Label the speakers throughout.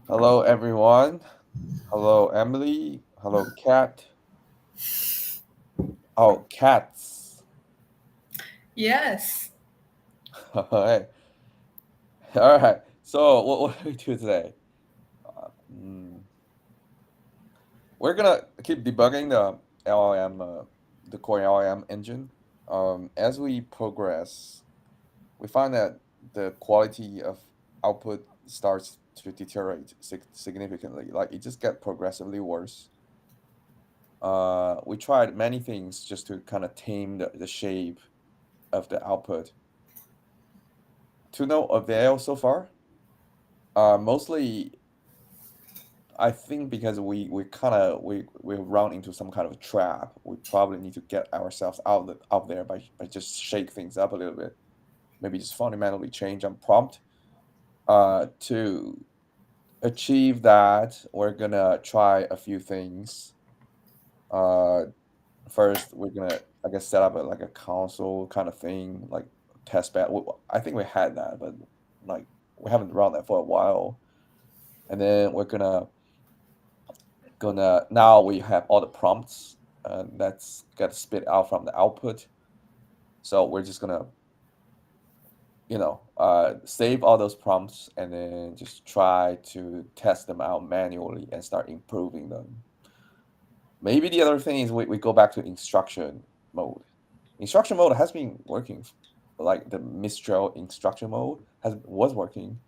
Speaker 1: Hello, everyone. Hello, Emily. Hello, Cat. Oh, cats.
Speaker 2: Yes.
Speaker 1: Hey. All right. So, what do we do today? Uh, mm, we're gonna keep debugging the LLM, the core LLM engine. As we progress, we find that the quality of output starts to deteriorate significantly. Like it just get progressively worse. We tried many things just to kind of tame the shape of the output. To no avail so far. Mostly, I think because we run into some kind of a trap. We probably need to get ourselves out there by just shake things up a little bit. Maybe just fundamentally change on prompt. To achieve that, we're gonna try a few things. Uh, First, we're gonna, I guess, set up like a console kind of thing, like test bed. I think we had that, but like we haven't run that for a while. And then we're gonna now we have all the prompts that's got spit out from the output. So we're just gonna save all those prompts and then just try to test them out manually and start improving them. Maybe the other thing is we go back to instruction mode. Instruction mode has been working, like the Mistral instruction mode was working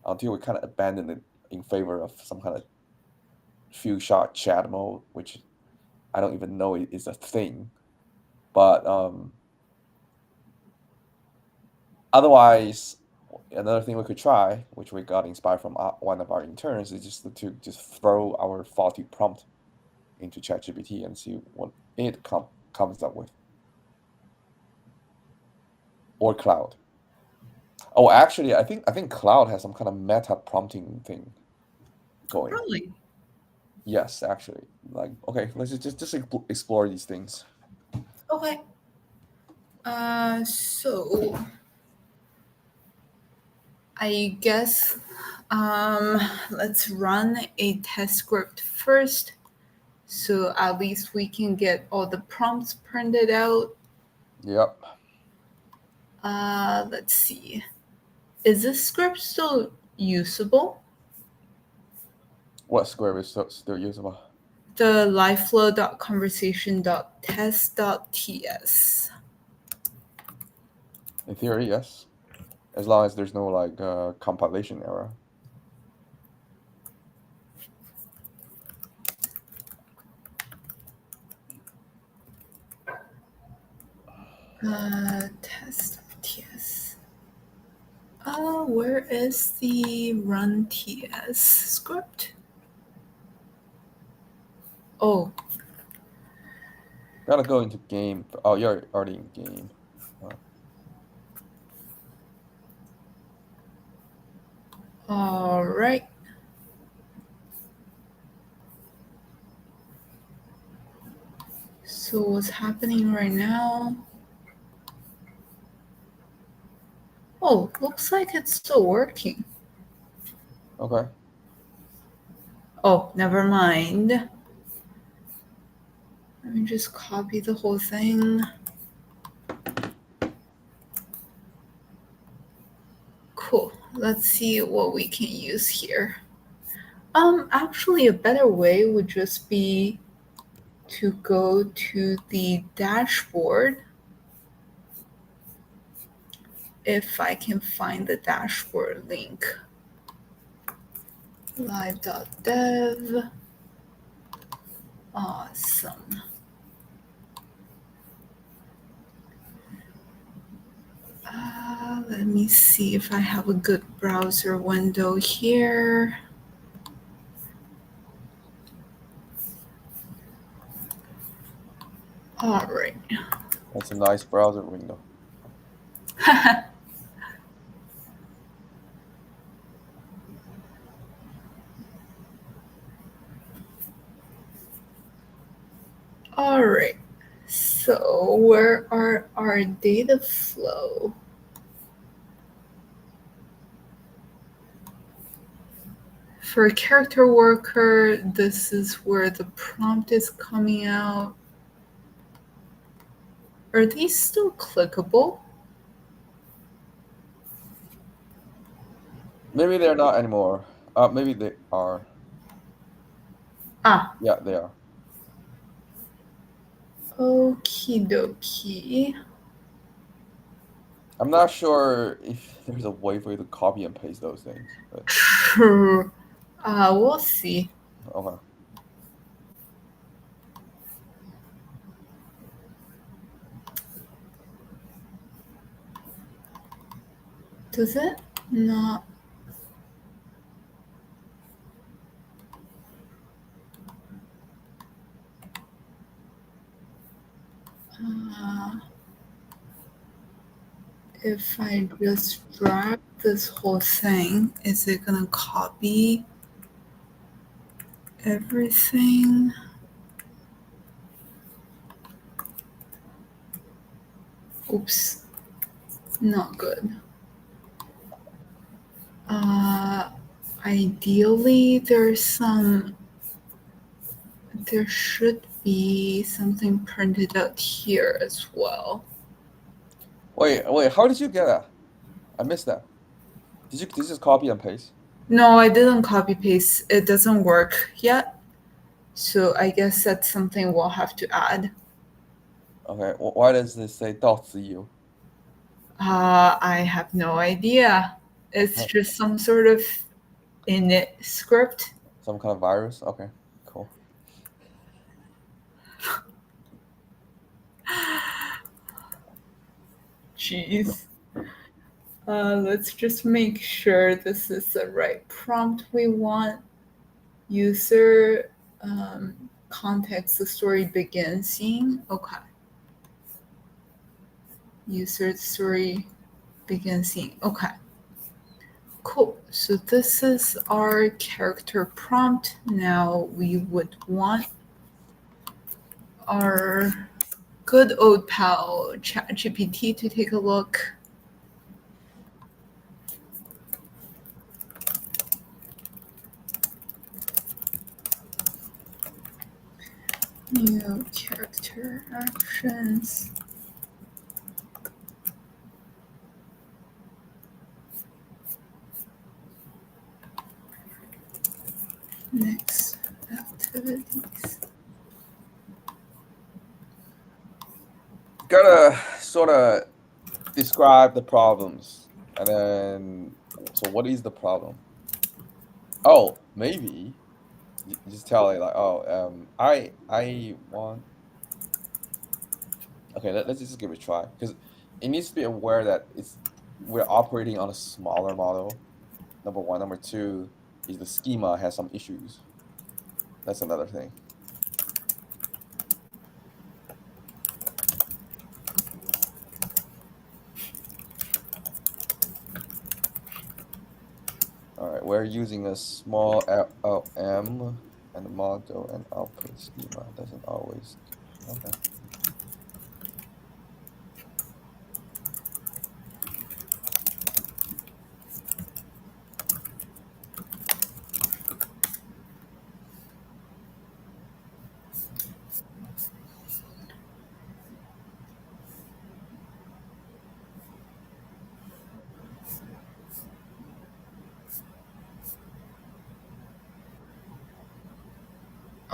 Speaker 1: until we kind of abandoned it in favor of some kind of few shot chat mode, which I don't even know is a thing. But otherwise, another thing we could try, which we got inspired from one of our interns, is just to just throw our faulty prompt into ChatGPT and see what it comes up with, or Cloud. Oh, actually, I think Cloud has some kind of meta prompting thing going.
Speaker 2: Really?
Speaker 1: Yes, actually. Like, okay, let's just explore these things.
Speaker 2: Okay. So I guess let's run a test script first, so at least we can get all the prompts printed out.
Speaker 1: Yep.
Speaker 2: Let's see. Is this script still usable?
Speaker 1: What square is still usable?
Speaker 2: The liveflow.conversation.test.ts.
Speaker 1: In theory, yes. As long as there's no like compilation error.
Speaker 2: Test.ts. Where is the run ts script? Oh,
Speaker 1: Gotta go into game. Oh, you're already in game.
Speaker 2: all right. So what's happening right now? Oh, looks like it's still working.
Speaker 1: Okay.
Speaker 2: Oh, never mind. Let me just copy the whole thing. Cool. Let's see what we can use here. Actually, a better way would just be to go to the dashboard. If I can find the dashboard link. Live.dev. Awesome. Let me see if I have a good browser window here. All right.
Speaker 1: That's a nice browser window.
Speaker 2: All right. So where are our data flow? For character worker, this is where the prompt is coming out. Are these still clickable?
Speaker 1: Maybe they're not anymore. Maybe they are.
Speaker 2: Ah.
Speaker 1: Yeah, they are.
Speaker 2: Okie dokie.
Speaker 1: I'm not sure if there's a way for you to copy and paste those things. But...
Speaker 2: True. We'll see.
Speaker 1: Okay.
Speaker 2: Does it not? If I just drag this whole thing, is it gonna copy everything? Oops, not good. Ideally, there should be something printed out here as well.
Speaker 1: Wait, how did you get that? I missed that. Did you just copy and paste?
Speaker 2: No, I didn't copy paste. It doesn't work yet. So I guess that's something we'll have to add.
Speaker 1: Okay, why does this say 𝗍𝗲？
Speaker 2: I have no idea. It's just some sort of init script.
Speaker 1: Some kind of virus? Okay, cool.
Speaker 2: Jeez. Let's just make sure this is the right prompt we want. User context, the story begins scene. Okay. User story begins scene. Okay. Cool. So this is our character prompt. Now we would want our good old pal ChatGPT to take a look. New character actions. Next activities.
Speaker 1: Gotta sort of describe the problems, and then so what is the problem? Oh, maybe you just tell it like, oh, I want. Okay, let's just give it a try, because it needs to be aware that we're operating on a smaller model. Number one. Number two is the schema has some issues. That's another thing. All right, we're using a small LLM, and the model and output schema doesn't always. Okay.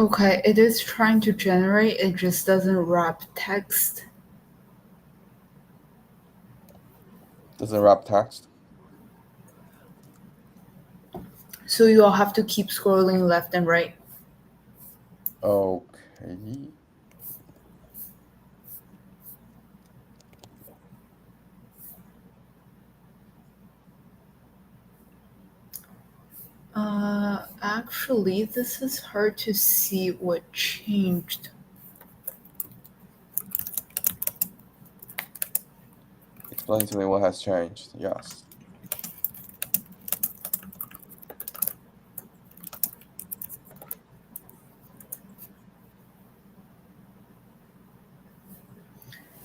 Speaker 2: Okay, it is trying to generate, it just doesn't wrap text.
Speaker 1: Doesn't wrap text?
Speaker 2: So you'll have to keep scrolling left and right.
Speaker 1: Okay.
Speaker 2: Actually, this is hard to see what changed.
Speaker 1: Explain to me what has changed. Yes.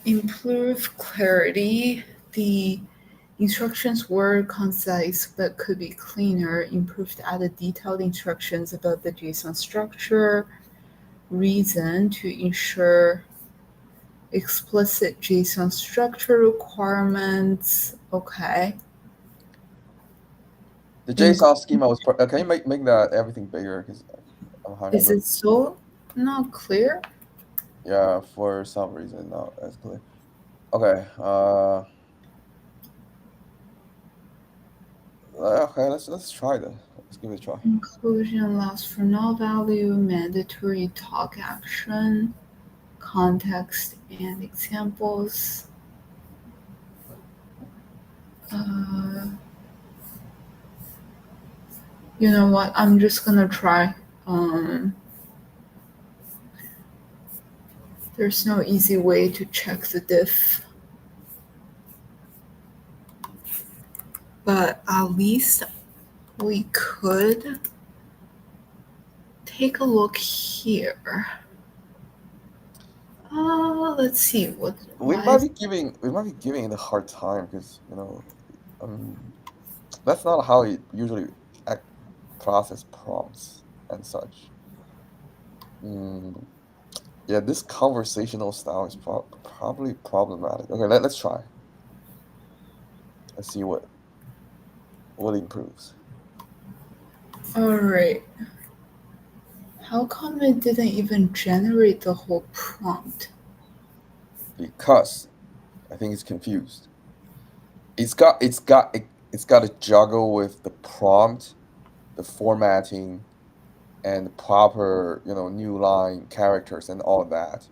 Speaker 2: Improve clarity. The Instructions were concise but could be cleaner, improved added detailed instructions about the JSON structure, reason to ensure explicit JSON structure requirements. Okay.
Speaker 1: The JSON schema was. Can you make that everything bigger? Because I'm having.
Speaker 2: Is it so not clear?
Speaker 1: Yeah, for some reason not as clear. Okay. Okay. Let's try that. Let's give it a try.
Speaker 2: Inclusion allows for null value, mandatory talk action, context, and examples. You know what? I'm just gonna try. There's no easy way to check the diff. But at least we could take a look here. Let's see what
Speaker 1: we might be giving it a hard time because that's not how it usually process prompts and such. Yeah, this conversational style is probably problematic. Okay, let's try. Let's see what improves.
Speaker 2: All right. How come it didn't even generate the whole prompt?
Speaker 1: Because I think it's confused. It's got to juggle with the prompt, the formatting, and the proper new line characters and all that,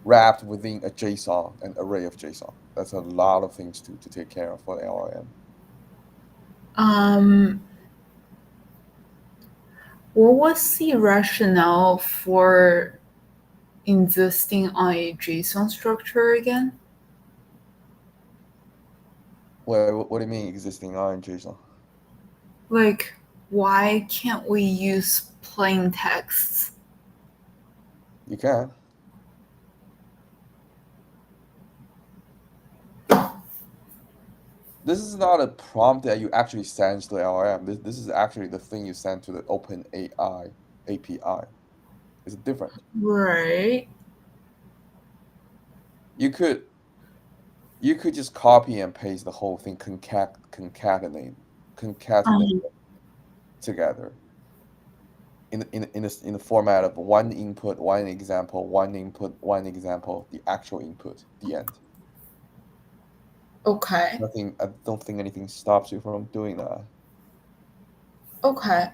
Speaker 1: wrapped within a JSON, an array of JSON. That's a lot of things to take care of for the LLM.
Speaker 2: What was the rationale for insisting on a JSON structure again?
Speaker 1: What do you mean existing on JSON?
Speaker 2: Like, why can't we use plain texts?
Speaker 1: You can. This is not a prompt that you actually send to the LLM. This is actually the thing you send to the OpenAI API. It's different.
Speaker 2: Right.
Speaker 1: You could just copy and paste the whole thing, concatenate together in the format of one input, one example, one input, one example, the actual input, the end.
Speaker 2: Okay.
Speaker 1: I don't think anything stops you from doing that.
Speaker 2: Okay.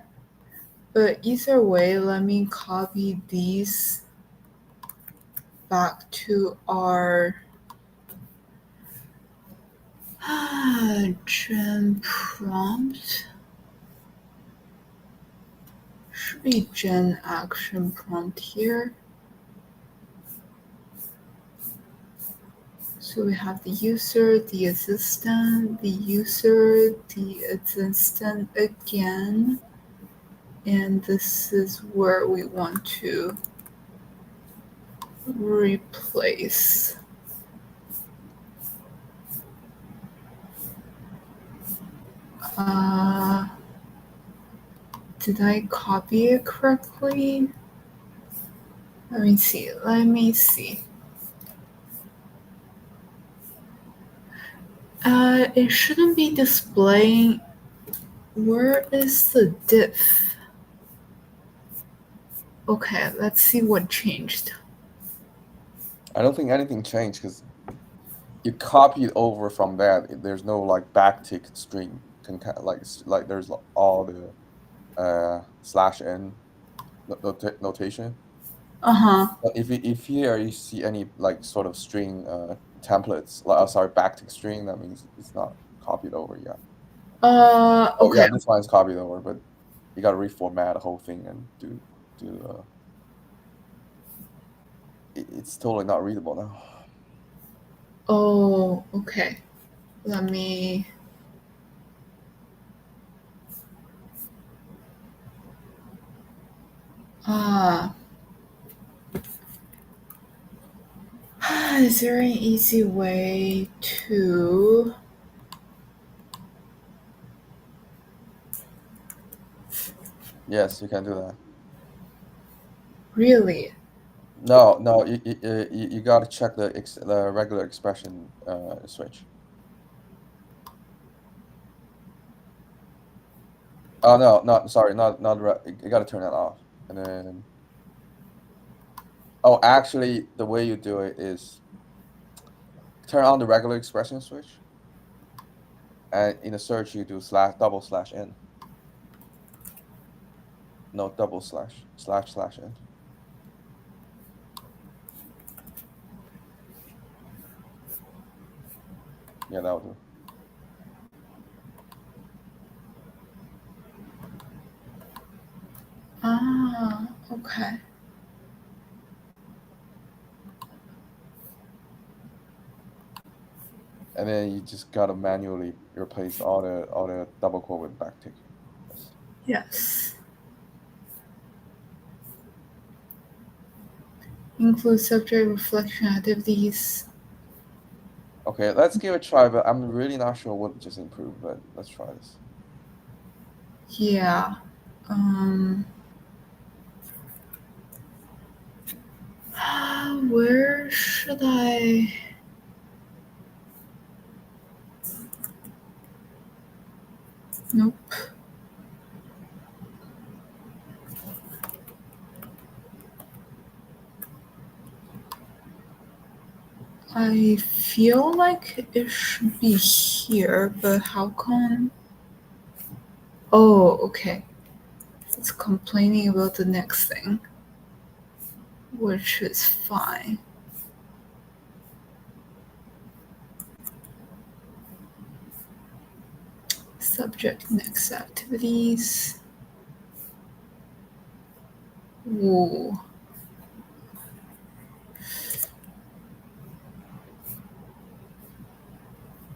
Speaker 2: But either way, let me copy these back to our gen prompt. Should be gen action prompt here. So we have the user, the assistant, the user, the assistant again. And this is where we want to replace. Did I copy it correctly? Let me see. It shouldn't be displaying. Where is the diff? Okay, let's see what changed.
Speaker 1: I don't think anything changed because you copied over from that. There's no like backtick string, like there's all the /n notation. But if here you see any like sort of string templates, backtick string, that means it's not copied over yet.
Speaker 2: Okay.
Speaker 1: Oh yeah, this one's copied over, but you got to reformat the whole thing and do. It's totally not readable now.
Speaker 2: Oh, okay. Let me. Is there an easy way to
Speaker 1: Yes, you can do that.
Speaker 2: Really?
Speaker 1: No, you got to check the regular expression switch. Oh no, sorry, you got to turn that off, and then. Oh, actually, the way you do it is turn on the regular expression switch, and in the search you do /n. No, //n. Yeah, that'll do.
Speaker 2: Ah, okay.
Speaker 1: And then you just gotta manually replace all the double quote with backtick. Yes.
Speaker 2: Yes. Include subject reflection activities.
Speaker 1: Okay, let's give it a try, but I'm really not sure what just improved, but let's try this.
Speaker 2: Yeah. Where should I? Nope. I feel like it should be here, but how come? Oh, okay. It's complaining about the next thing, which is fine. Subject next activities. Ooh.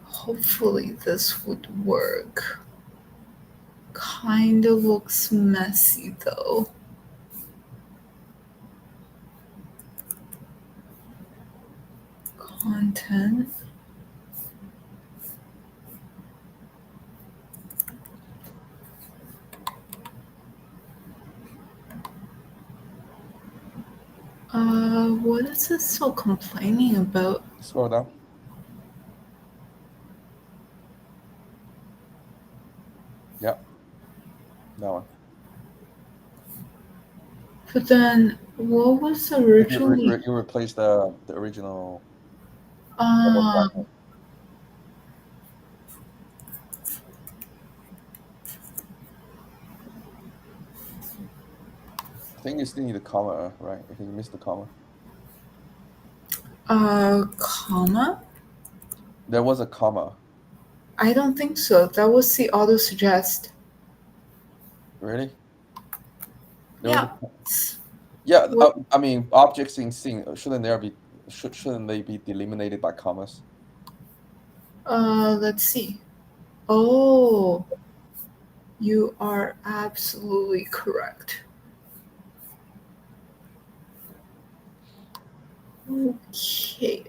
Speaker 2: Hopefully this would work. Kinda looks messy though. Content. What is it so complaining about?
Speaker 1: Scroll down. Yep. That one.
Speaker 2: But then, what was originally?
Speaker 1: You replace the original.
Speaker 2: Uh,
Speaker 1: I think you still need a comma, right? Because you missed the comma.
Speaker 2: comma?
Speaker 1: There was a comma.
Speaker 2: I don't think so. That was the auto suggest.
Speaker 1: Really?
Speaker 2: Yeah.
Speaker 1: Yeah.
Speaker 2: What?
Speaker 1: I mean, objects in scene shouldn't they be delimited by commas?
Speaker 2: Let's see. Oh, you are absolutely correct. Okay.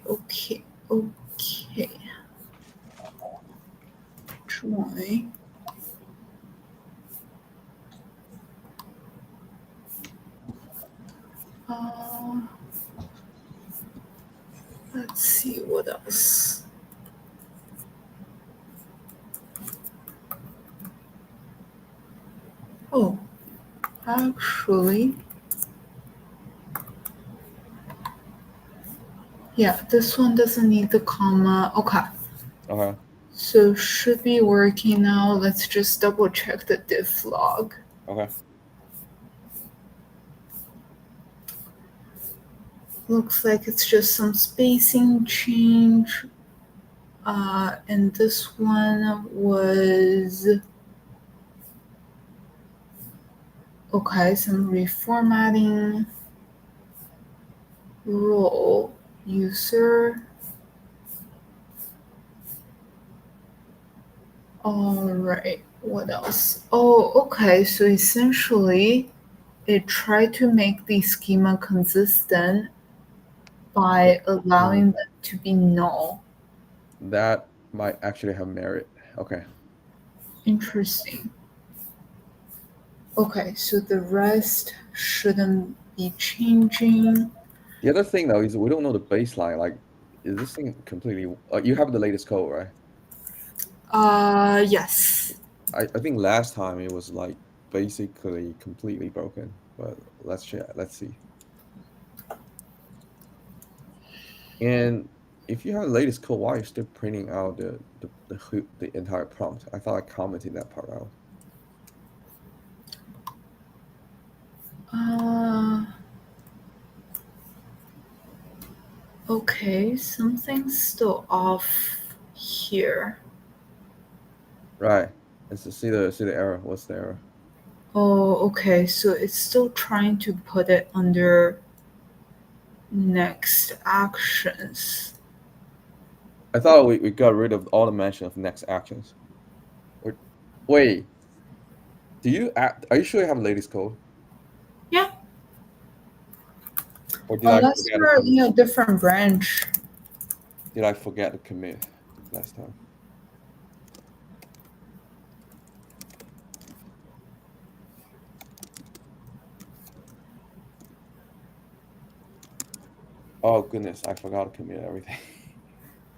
Speaker 2: Join. Let's see what else. Oh, actually, yeah, this one doesn't need the comma. Okay.
Speaker 1: Okay.
Speaker 2: So should be working now. Let's just double check the diff log.
Speaker 1: Okay.
Speaker 2: Looks like it's just some spacing change. And this one was okay, some reformatting, role, user. All right, what else? Oh, okay, so essentially it tried to make the schema consistent by allowing them to be null.
Speaker 1: That might actually have merit. Okay.
Speaker 2: Interesting. Okay, so the rest shouldn't be changing.
Speaker 1: The other thing though is we don't know the baseline. Like, is this thing completely? You have the latest code, right?
Speaker 2: Yes.
Speaker 1: I think last time it was like basically completely broken, but let's check. Let's see. And if you have the latest code, why are you still printing out the entire prompt? I thought I commented that part out.
Speaker 2: Okay, something's still off here.
Speaker 1: Right. Let's just see the error. What's the error?
Speaker 2: Oh, okay, so it's still trying to put it under next actions.
Speaker 1: I thought we got rid of all the mention of next actions. Wait. Are you sure you have the latest code?
Speaker 2: Yeah.
Speaker 1: Or did I
Speaker 2: Unless
Speaker 1: forget
Speaker 2: we're
Speaker 1: to
Speaker 2: in a different branch.
Speaker 1: Did I forget to commit last time? Oh goodness, I forgot to commit everything.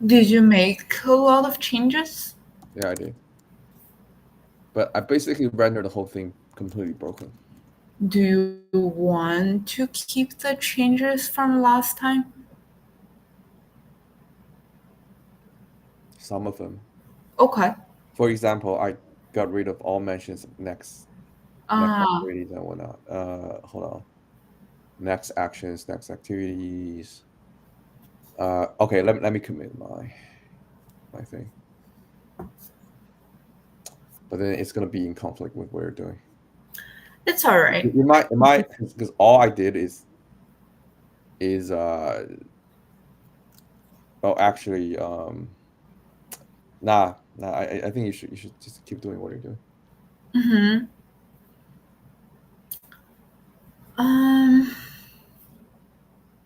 Speaker 2: Did you make a lot of changes?
Speaker 1: Yeah, I did. But I basically rendered the whole thing completely broken.
Speaker 2: Do you want to keep the changes from last time?
Speaker 1: Some of them.
Speaker 2: Okay.
Speaker 1: For example, I got rid of all mentions of next activities and whatnot. Hold on. Next actions, next activities. Okay, let me commit my thing. But then it's gonna be in conflict with what you're doing.
Speaker 2: It's all right.
Speaker 1: It might because all I did is well actually nah I think you should just keep doing what you're doing.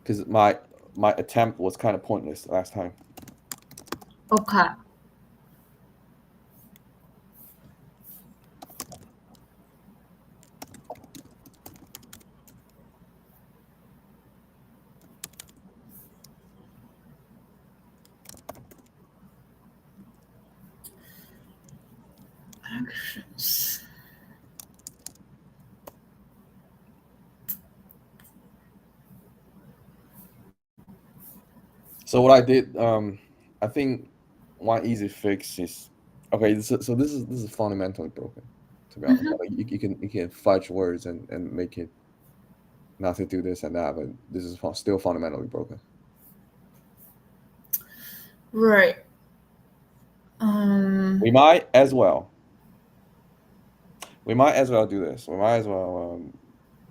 Speaker 1: Because my attempt was kind of pointless last time.
Speaker 2: Okay. Actions.
Speaker 1: So what I did, I think one easy fix is okay. So this is fundamentally broken, to be honest. Like, you can fudge words and make it not to do this and that, but this is still fundamentally broken.
Speaker 2: Right.
Speaker 1: We might as well do this. We might as well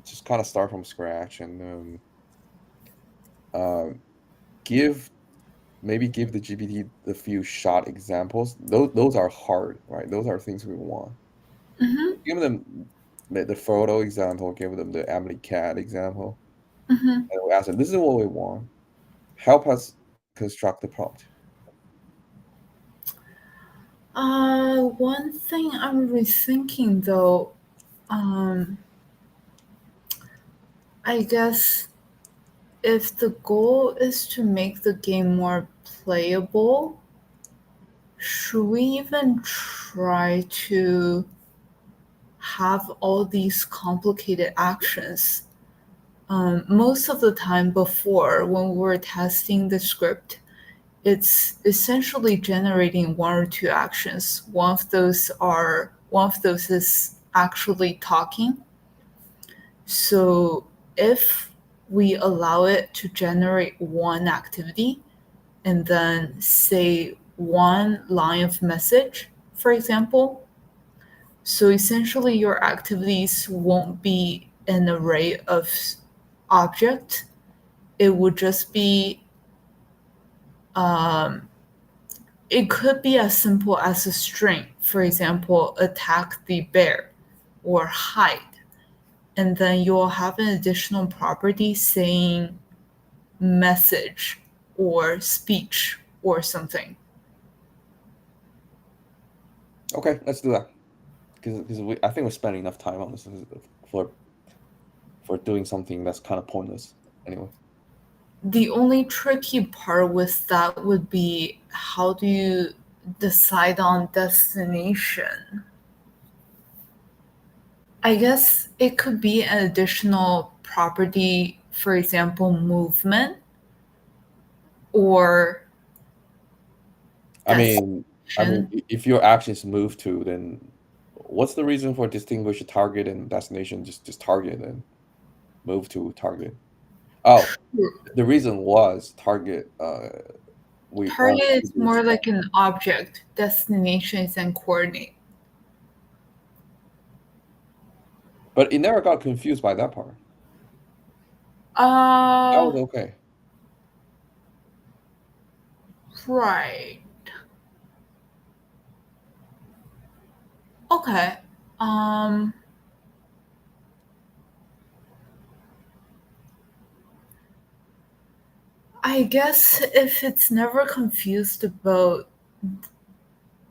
Speaker 1: just kind of start from scratch and maybe give the GPT the few shot examples. Those are hard, right? Those are things we want. Give them the photo example, give them the 𝗟𝗏𝗃𝗲 example, and we ask them, this is what we want. Help us construct the prompt.
Speaker 2: One thing I'm rethinking though, I guess if the goal is to make the game more playable, should we even try to have all these complicated actions? Most of the time before, when we were testing the script, it's essentially generating one or two actions. One of those is actually talking. So if we allow it to generate one activity and then say one line of message, for example, so essentially your activities won't be an array of objects. It would just be it could be as simple as a string, for example, attack the bear or hide. And then you'll have an additional property saying message or speech or something.
Speaker 1: Okay, let's do that. because I think we're spending enough time on this for doing something that's kind of pointless anyway.
Speaker 2: The only tricky part with that would be, how do you decide on destination? I guess it could be an additional property, for example, movement, or
Speaker 1: I mean,
Speaker 2: destination.
Speaker 1: if your actions move to, then what's the reason for distinguish target and destination? Just target and move to target. Oh, the reason was target. We only
Speaker 2: Target is more
Speaker 1: distinguish
Speaker 2: like an object. Destination is a coordinate.
Speaker 1: But it never got confused by that part. That was okay.
Speaker 2: Right. Okay. I guess if it's never confused about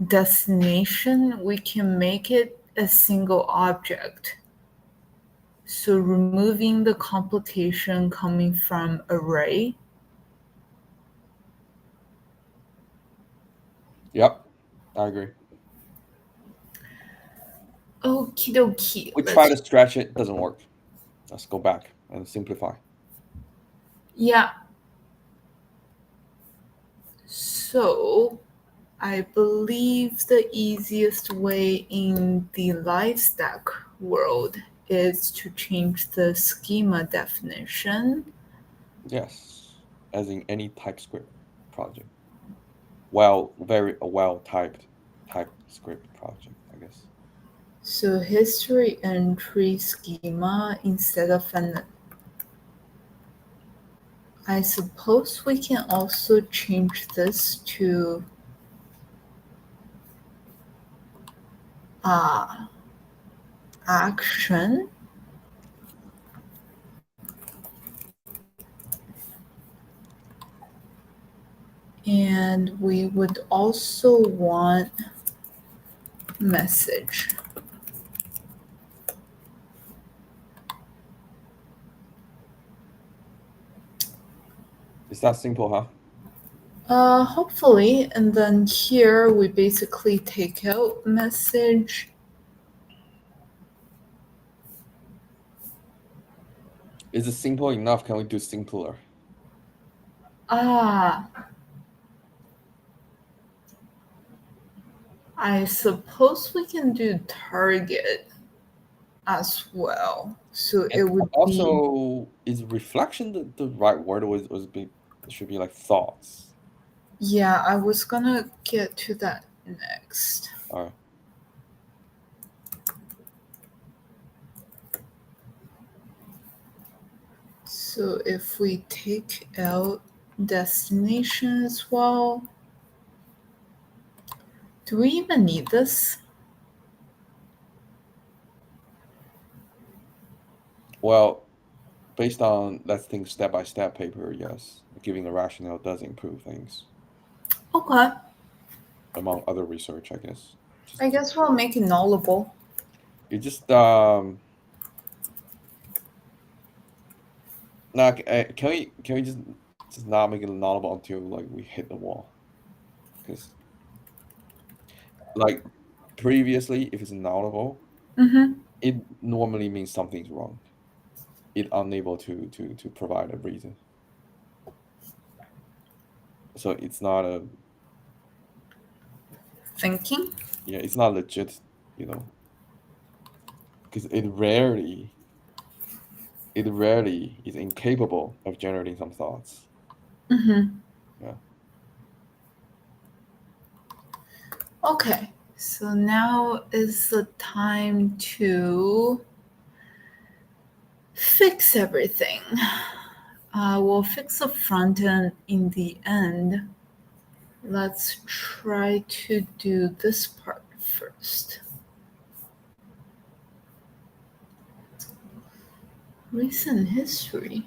Speaker 2: destination, we can make it a single object. So removing the complication coming from array.
Speaker 1: Yep, I agree.
Speaker 2: Okie dokie.
Speaker 1: We try to stretch it, doesn't work. Let's go back and simplify.
Speaker 2: Yeah. So I believe the easiest way in the Livestack world is to change the schema definition.
Speaker 1: Yes, as in any TypeScript project. Well, very well-typed TypeScript project, I guess.
Speaker 2: So history entry schema instead of an... I suppose we can also change this to action. And we would also want message.
Speaker 1: Is that simple, huh?
Speaker 2: Hopefully. And then here we basically take out message.
Speaker 1: Is it simple enough? Can we do simpler?
Speaker 2: I suppose we can do target as well. So
Speaker 1: And
Speaker 2: it would
Speaker 1: also, is reflection the right word, or it should be like thoughts?
Speaker 2: Yeah, I was gonna get to that next.
Speaker 1: All right.
Speaker 2: So if we take out destination as well, do we even need this?
Speaker 1: Well, based on Let's Think Step-by-Step paper, yes, giving a rationale does improve things.
Speaker 2: Okay.
Speaker 1: Among other research, I guess.
Speaker 2: I guess we'll make it nullable.
Speaker 1: You just now can we just not make it nullable until like we hit the wall? Because like previously, if it's nullable, it normally means something's wrong. It's unable to provide a reason. So it's not a
Speaker 2: thinking.
Speaker 1: Yeah, it's not legit, because it rarely is incapable of generating some thoughts. Yeah.
Speaker 2: Okay, so now is the time to fix everything. We'll fix the front end in the end. Let's try to do this part first. Recent history.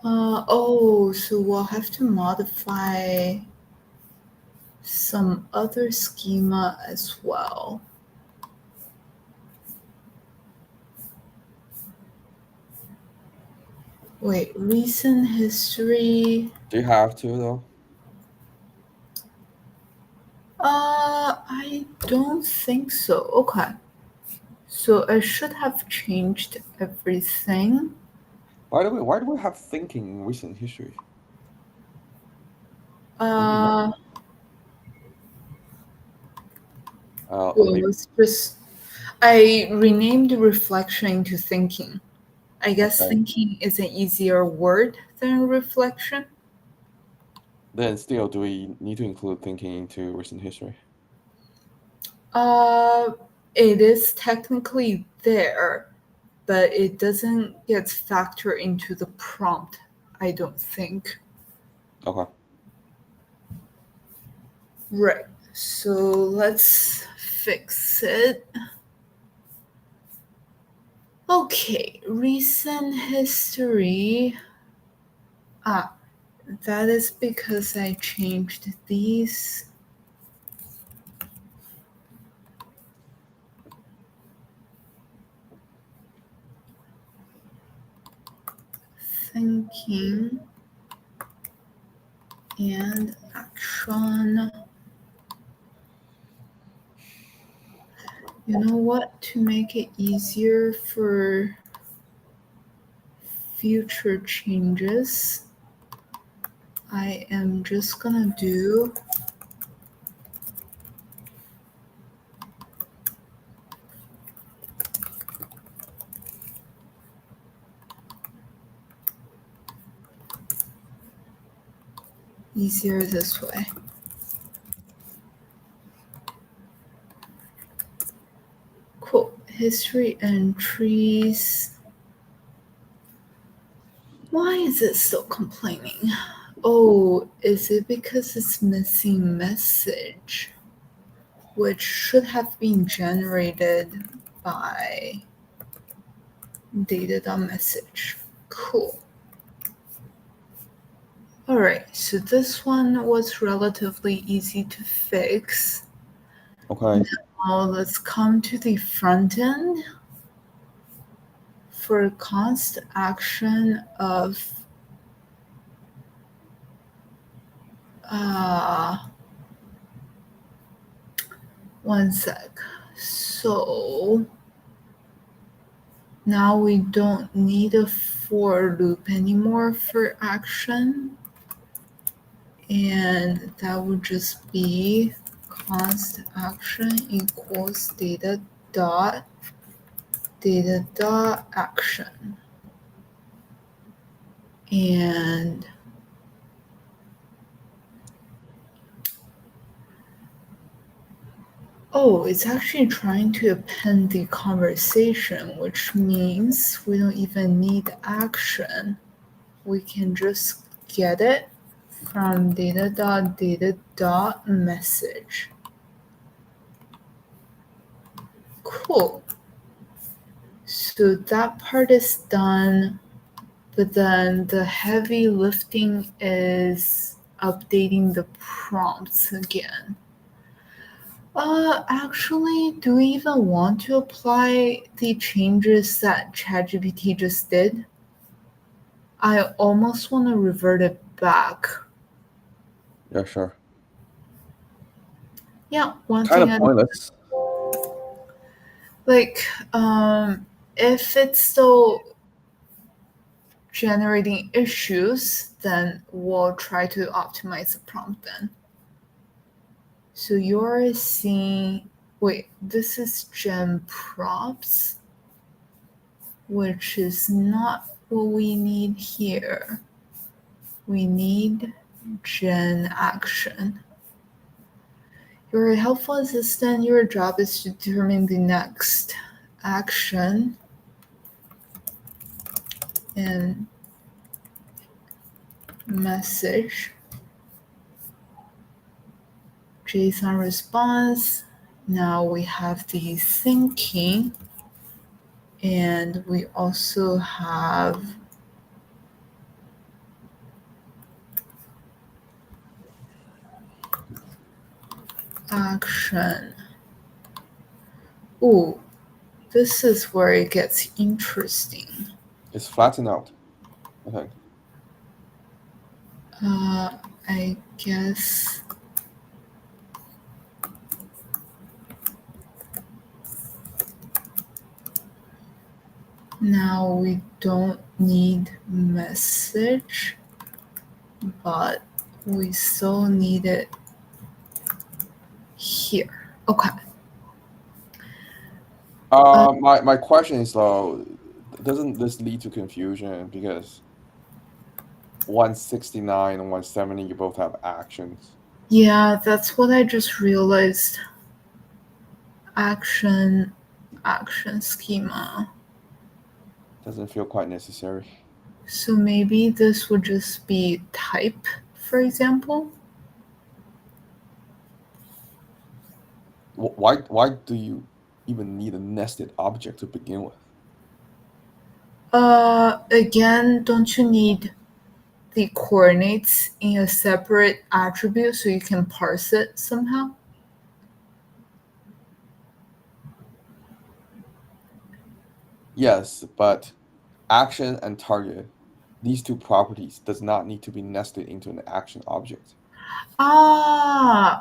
Speaker 2: So we'll have to modify some other schema as well. Wait, recent history.
Speaker 1: Do you have to though?
Speaker 2: I don't think so. Okay. So I should have changed everything.
Speaker 1: Why do we have thinking in recent history?
Speaker 2: Well,
Speaker 1: Maybe.
Speaker 2: let's just. I renamed reflection to thinking. I guess
Speaker 1: Okay.
Speaker 2: thinking is an easier word than reflection.
Speaker 1: Then still, do we need to include thinking into recent history?
Speaker 2: It is technically there, but it doesn't get factored into the prompt, I don't think.
Speaker 1: Okay.
Speaker 2: Right. So let's fix it. Okay, recent history. That is because I changed these. Thinking and action. You know what? To make it easier for future changes, I am just gonna do easier this way. Cool. History entries. Why is it still complaining? Oh, is it because it's missing message, which should have been generated by data.message. Cool. All right, so this one was relatively easy to fix.
Speaker 1: Okay.
Speaker 2: Now let's come to the front end. For const action of one sec. So now we don't need a for loop anymore for action. And that would just be const action equals data dot action. And oh, it's actually trying to append the conversation, which means we don't even need action. We can just get it from data.message. Cool. So that part is done, but then the heavy lifting is updating the prompts again. Actually, do we even want to apply the changes that ChatGPT just did? I almost want to revert it back.
Speaker 1: Yeah, sure.
Speaker 2: Yeah, one
Speaker 1: Kind
Speaker 2: thing
Speaker 1: of pointless.
Speaker 2: Like, if it's still generating issues, then we'll try to optimize the prompt then. So you're seeing, wait, this is gen prompts, which is not what we need here. We need gen action. You're a helpful assistant. Your job is to determine the next action and message. JSON response. Now we have the thinking, and we also have action. Ooh, this is where it gets interesting.
Speaker 1: It's flattened out, I think.
Speaker 2: I guess now we don't need message, but we still need it here. Okay.
Speaker 1: My question is though, doesn't this lead to confusion because 169 and 170 you both have actions?
Speaker 2: Yeah, that's what I just realized. Action schema.
Speaker 1: Doesn't feel quite necessary.
Speaker 2: So maybe this would just be type, for example.
Speaker 1: Why do you even need a nested object to begin with?
Speaker 2: Again, don't you need the coordinates in a separate attribute so you can parse it somehow?
Speaker 1: Yes, but action and target, these two properties does not need to be nested into an action object.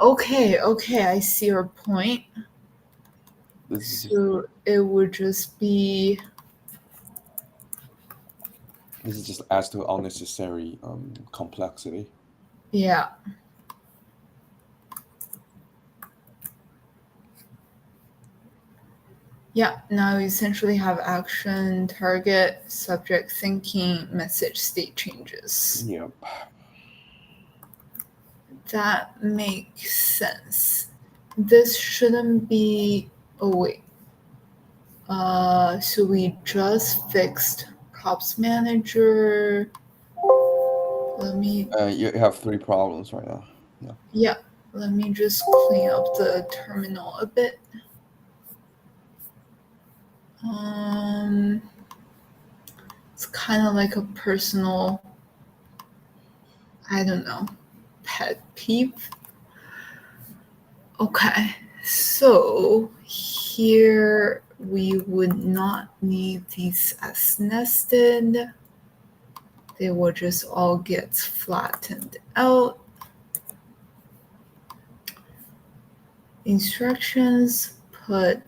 Speaker 2: Okay, I see your point.
Speaker 1: This is
Speaker 2: So it would just be,
Speaker 1: just adds to unnecessary complexity.
Speaker 2: yeah. Yeah, now we essentially have action, target, subject thinking, message, state changes.
Speaker 1: Yep.
Speaker 2: That makes sense. This shouldn't be, oh wait. So we just fixed props manager. Let me,
Speaker 1: You have 3 problems right now.
Speaker 2: yeah, let me just clean up the terminal a bit. It's kind of like a personal, I don't know, pet peeve. Okay, so here we would not need these as nested. They will just all get flattened out. Instructions, put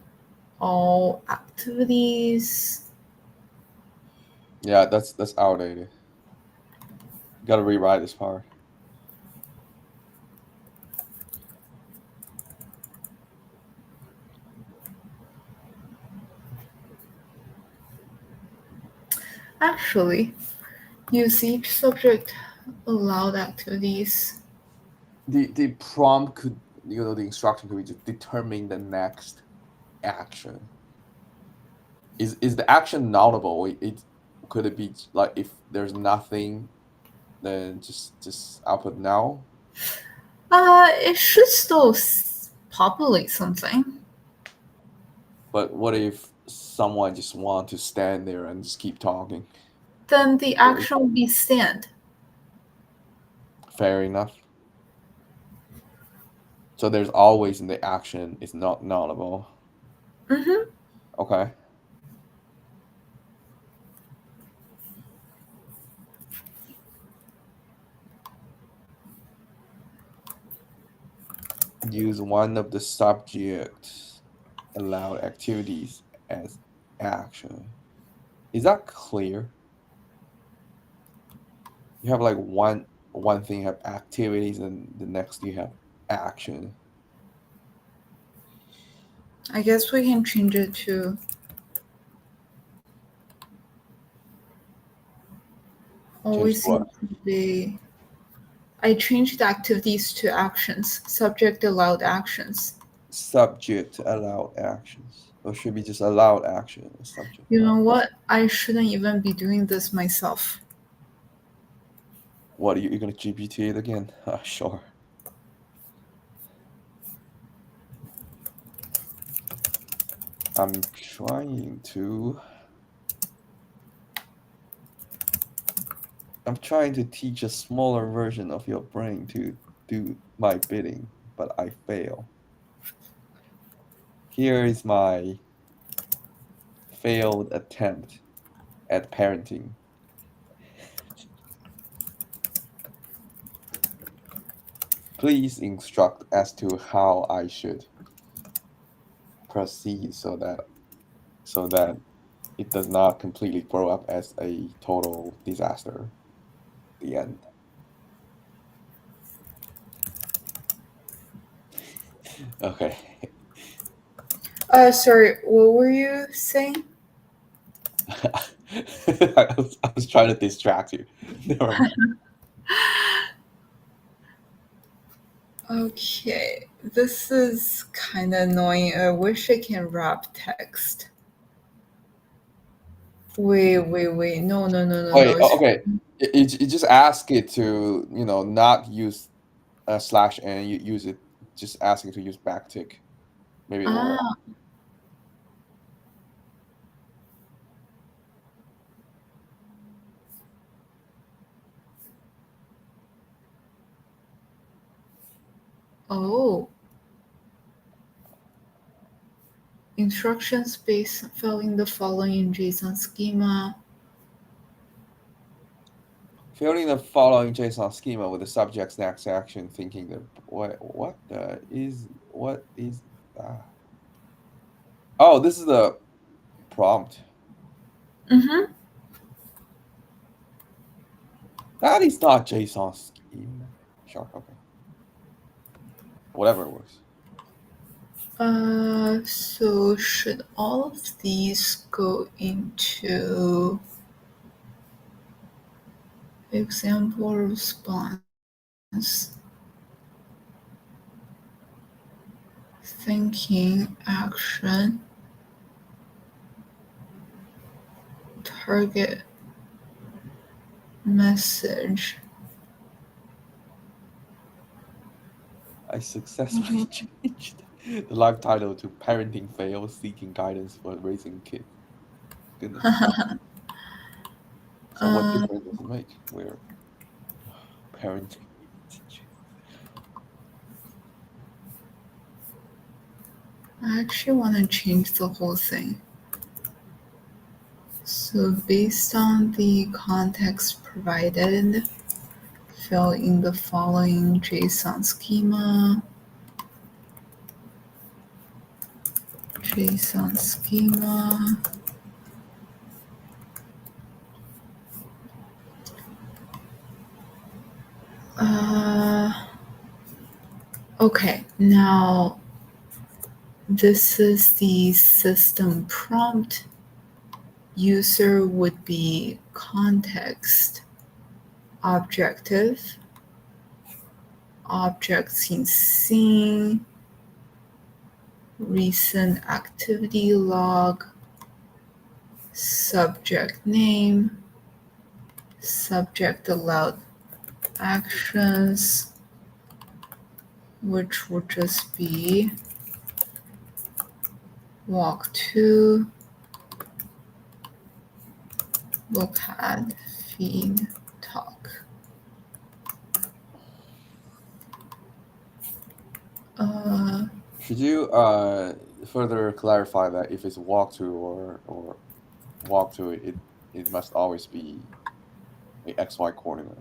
Speaker 2: all activities.
Speaker 1: Yeah, that's outdated. Gotta rewrite this part.
Speaker 2: Actually, use each subject allowed activities.
Speaker 1: The prompt could, the instruction could be to determine the next action. Is the action nullable? Could it be like if there's nothing, then just output null?
Speaker 2: It should still populate something.
Speaker 1: But what if someone just want to stand there and just keep talking?
Speaker 2: Then the action will be stand.
Speaker 1: Fair enough. So there's always in the action is not nullable.
Speaker 2: Mm-hmm.
Speaker 1: Okay. Use one of the subject allowed activities as action. Is that clear? You have like one thing you have activities and the next you have action.
Speaker 2: I guess we can change it to always seems to be. I changed the activities to actions. Subject allowed actions.
Speaker 1: Subject allowed actions. Or should be just allowed action subject?
Speaker 2: You know what? I shouldn't even be doing this myself.
Speaker 1: What, you're gonna GPT it again? Sure. I'm trying to teach a smaller version of your brain to do my bidding, but I fail. here is my failed attempt at parenting. Please instruct as to how I should proceed so that it does not completely grow up as a total disaster. The end. Okay.
Speaker 2: Sorry, what were you saying?
Speaker 1: I was trying to distract you. Never mind.
Speaker 2: Okay, this is kind of annoying. I wish I can wrap text. Wait. No.
Speaker 1: Wait, okay. You just ask it to, not use slash and you use it, just asking to use backtick. Maybe it'll work.
Speaker 2: Oh. Instruction space filling the following JSON schema.
Speaker 1: Filling the following JSON schema with the subject's next action, thinking that what is that? Oh, this is the prompt.
Speaker 2: Mm-hmm.
Speaker 1: That is not JSON schema. Sure, okay. Whatever it works.
Speaker 2: So should all of these go into example response? Thinking, action, target, message.
Speaker 1: I successfully changed the live title to Parenting Fails, Seeking Guidance for Raising Kids. Goodness. So what difference does it make? We're parenting.
Speaker 2: I actually want to change the whole thing. So based on the context provided, fill in the following JSON schema. JSON schema. Okay, now this is the system prompt. User would be context, objective, objects in scene, recent activity log, subject name, subject allowed actions, which would just be walk to, look at, feed, talk.
Speaker 1: Could you further clarify that if it's walk to or walk to it must always be a XY coordinate?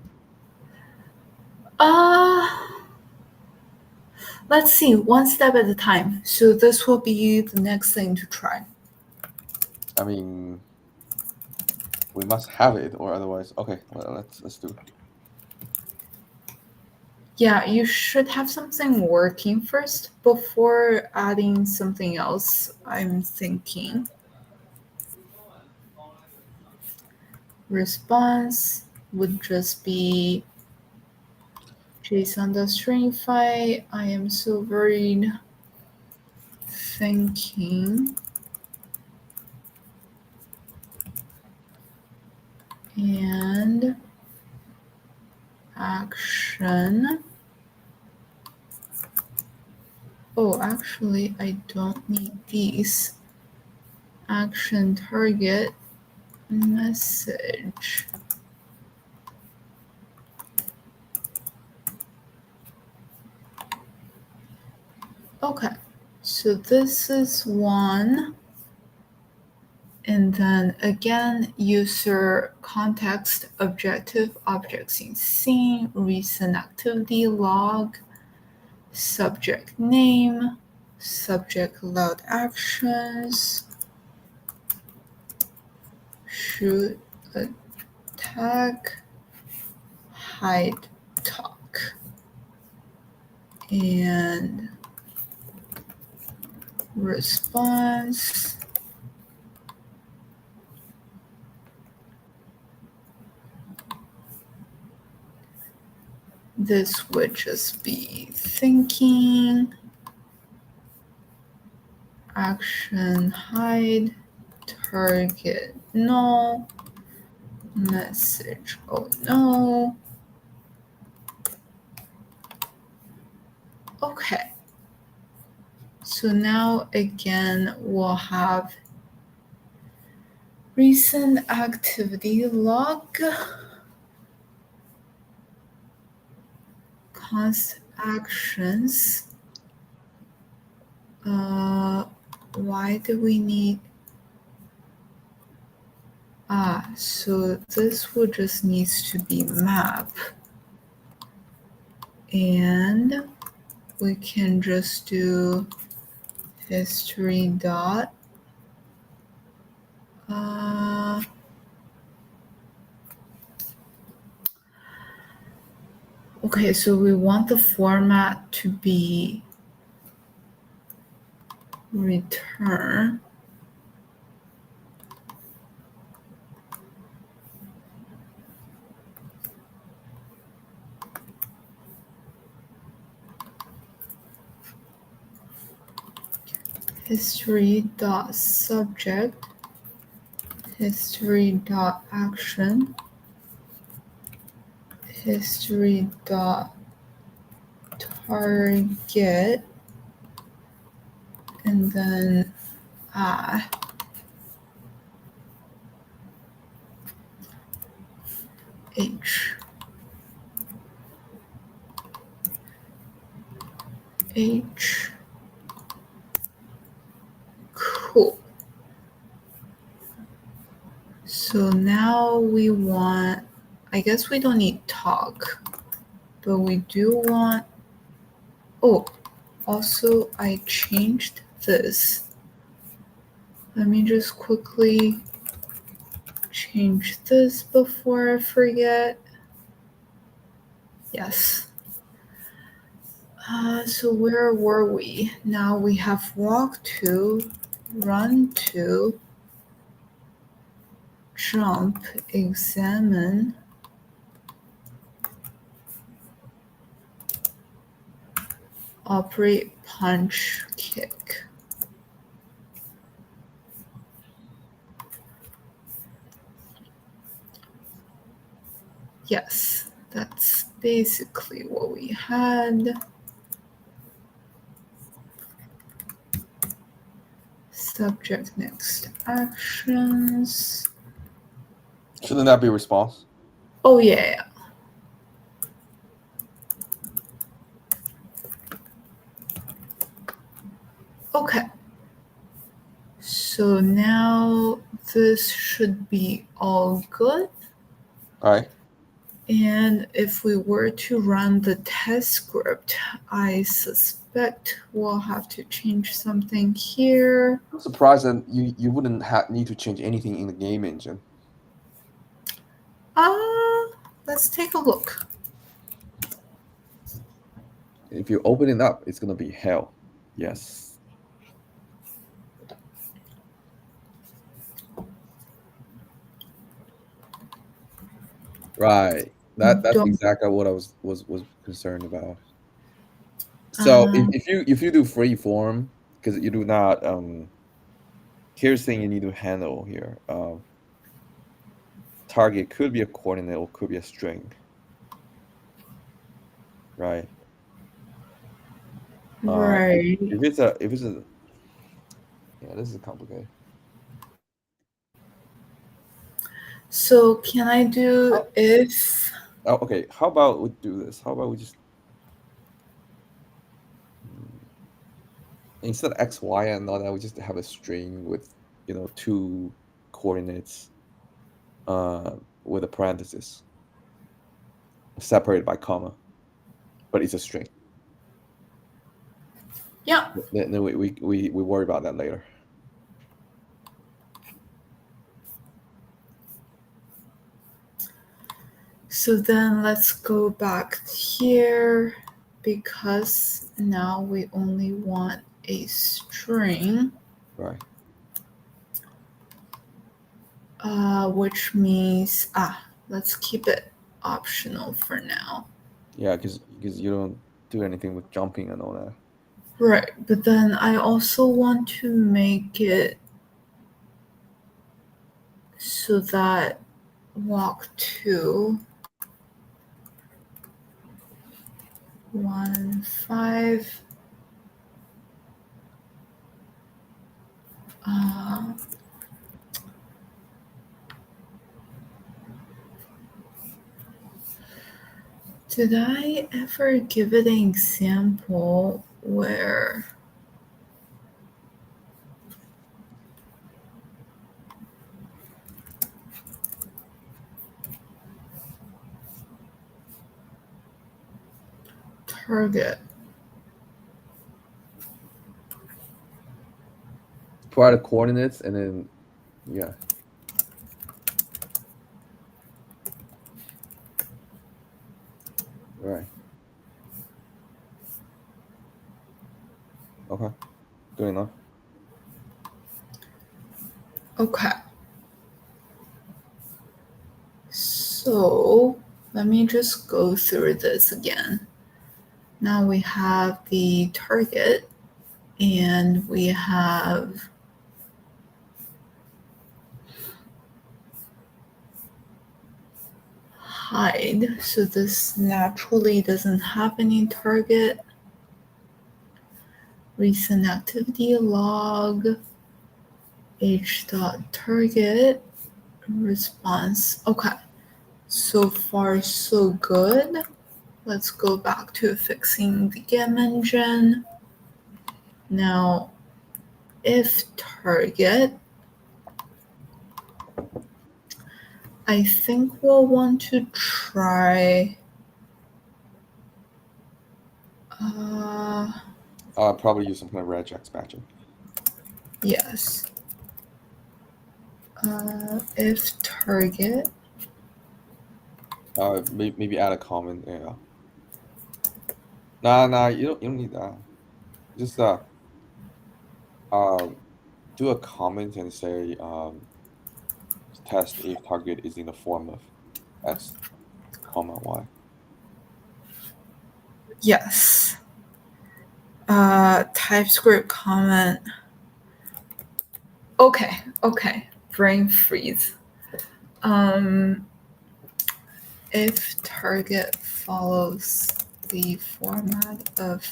Speaker 2: Let's see, one step at a time. So this will be the next thing to try.
Speaker 1: I mean, we must have it, or otherwise. Okay, well, let's do it.
Speaker 2: Yeah, you should have something working first before adding something else, I'm thinking. Response would just be JSON.stringify. I am so worried. Thinking. And action. Oh, actually, I don't need these. Action, target, message. Okay, So this is one. And then again, user context, objective, objects in scene, recent activity log, subject name, subject allowed actions, shoot a tag, hide talk, and response. This would just be thinking, action hide, target no, message oh no. Okay. So now again, we'll have recent activity log, const actions. Why do we need? So this would just needs to be map. And we can just do history dot. Okay, so we want the format to be return. History dot subject, history dot action, history dot target, and then H. Cool. So now we want, I guess we don't need talk, but we do want, oh, also I changed this. Let me just quickly change this before I forget. Yes. So where were we? Now we have walk to, run to, jump, examine, operate, punch, kick. Yes, that's basically what we had. Subject next actions.
Speaker 1: Shouldn't that be response?
Speaker 2: Oh, yeah. Okay. So now this should be all good.
Speaker 1: All right.
Speaker 2: And if we were to run the test script, I suspect we'll have to change something here.
Speaker 1: I'm surprised that you wouldn't need to change anything in the game engine.
Speaker 2: Let's take a look.
Speaker 1: If you open it up, it's gonna be hell. Yes. Right. That's exactly what I was concerned about. So if you do free form, because you do not here's the thing you need to handle here. Target could be a coordinate or could be a string. Right.
Speaker 2: Right.
Speaker 1: If it's a yeah, this is complicated.
Speaker 2: So can I do if?
Speaker 1: Oh, okay. How about we do this? How about we just instead of x, y, and all that, we just have a string with, you know, 2 coordinates with a parenthesis separated by comma, but it's a string.
Speaker 2: Yeah.
Speaker 1: Then we worry about that later.
Speaker 2: So then let's go back here, because now we only want a string.
Speaker 1: Right.
Speaker 2: Which means, let's keep it optional for now.
Speaker 1: Yeah, because you don't do anything with jumping and all that.
Speaker 2: Right, but then I also want to make it so that 𝗥𝗲 1.5 did I ever give it an example where target?
Speaker 1: Provide the coordinates and then, yeah. Right. Okay. Good enough.
Speaker 2: Okay. So let me just go through this again. Now we have the target and we have hide. So this naturally doesn't have any target. Recent activity log h.target response. Okay, so far so good. Let's go back to fixing the game engine. Now, if target, I think we'll want to try
Speaker 1: probably use some kind of regex matching.
Speaker 2: yes. If target.
Speaker 1: Maybe add a comment. Yeah. Nah. You don't need that. Just do a comment and say test if target is in the form of x, comma y.
Speaker 2: Yes. TypeScript comment. Okay. Brain freeze. If target follows the format of,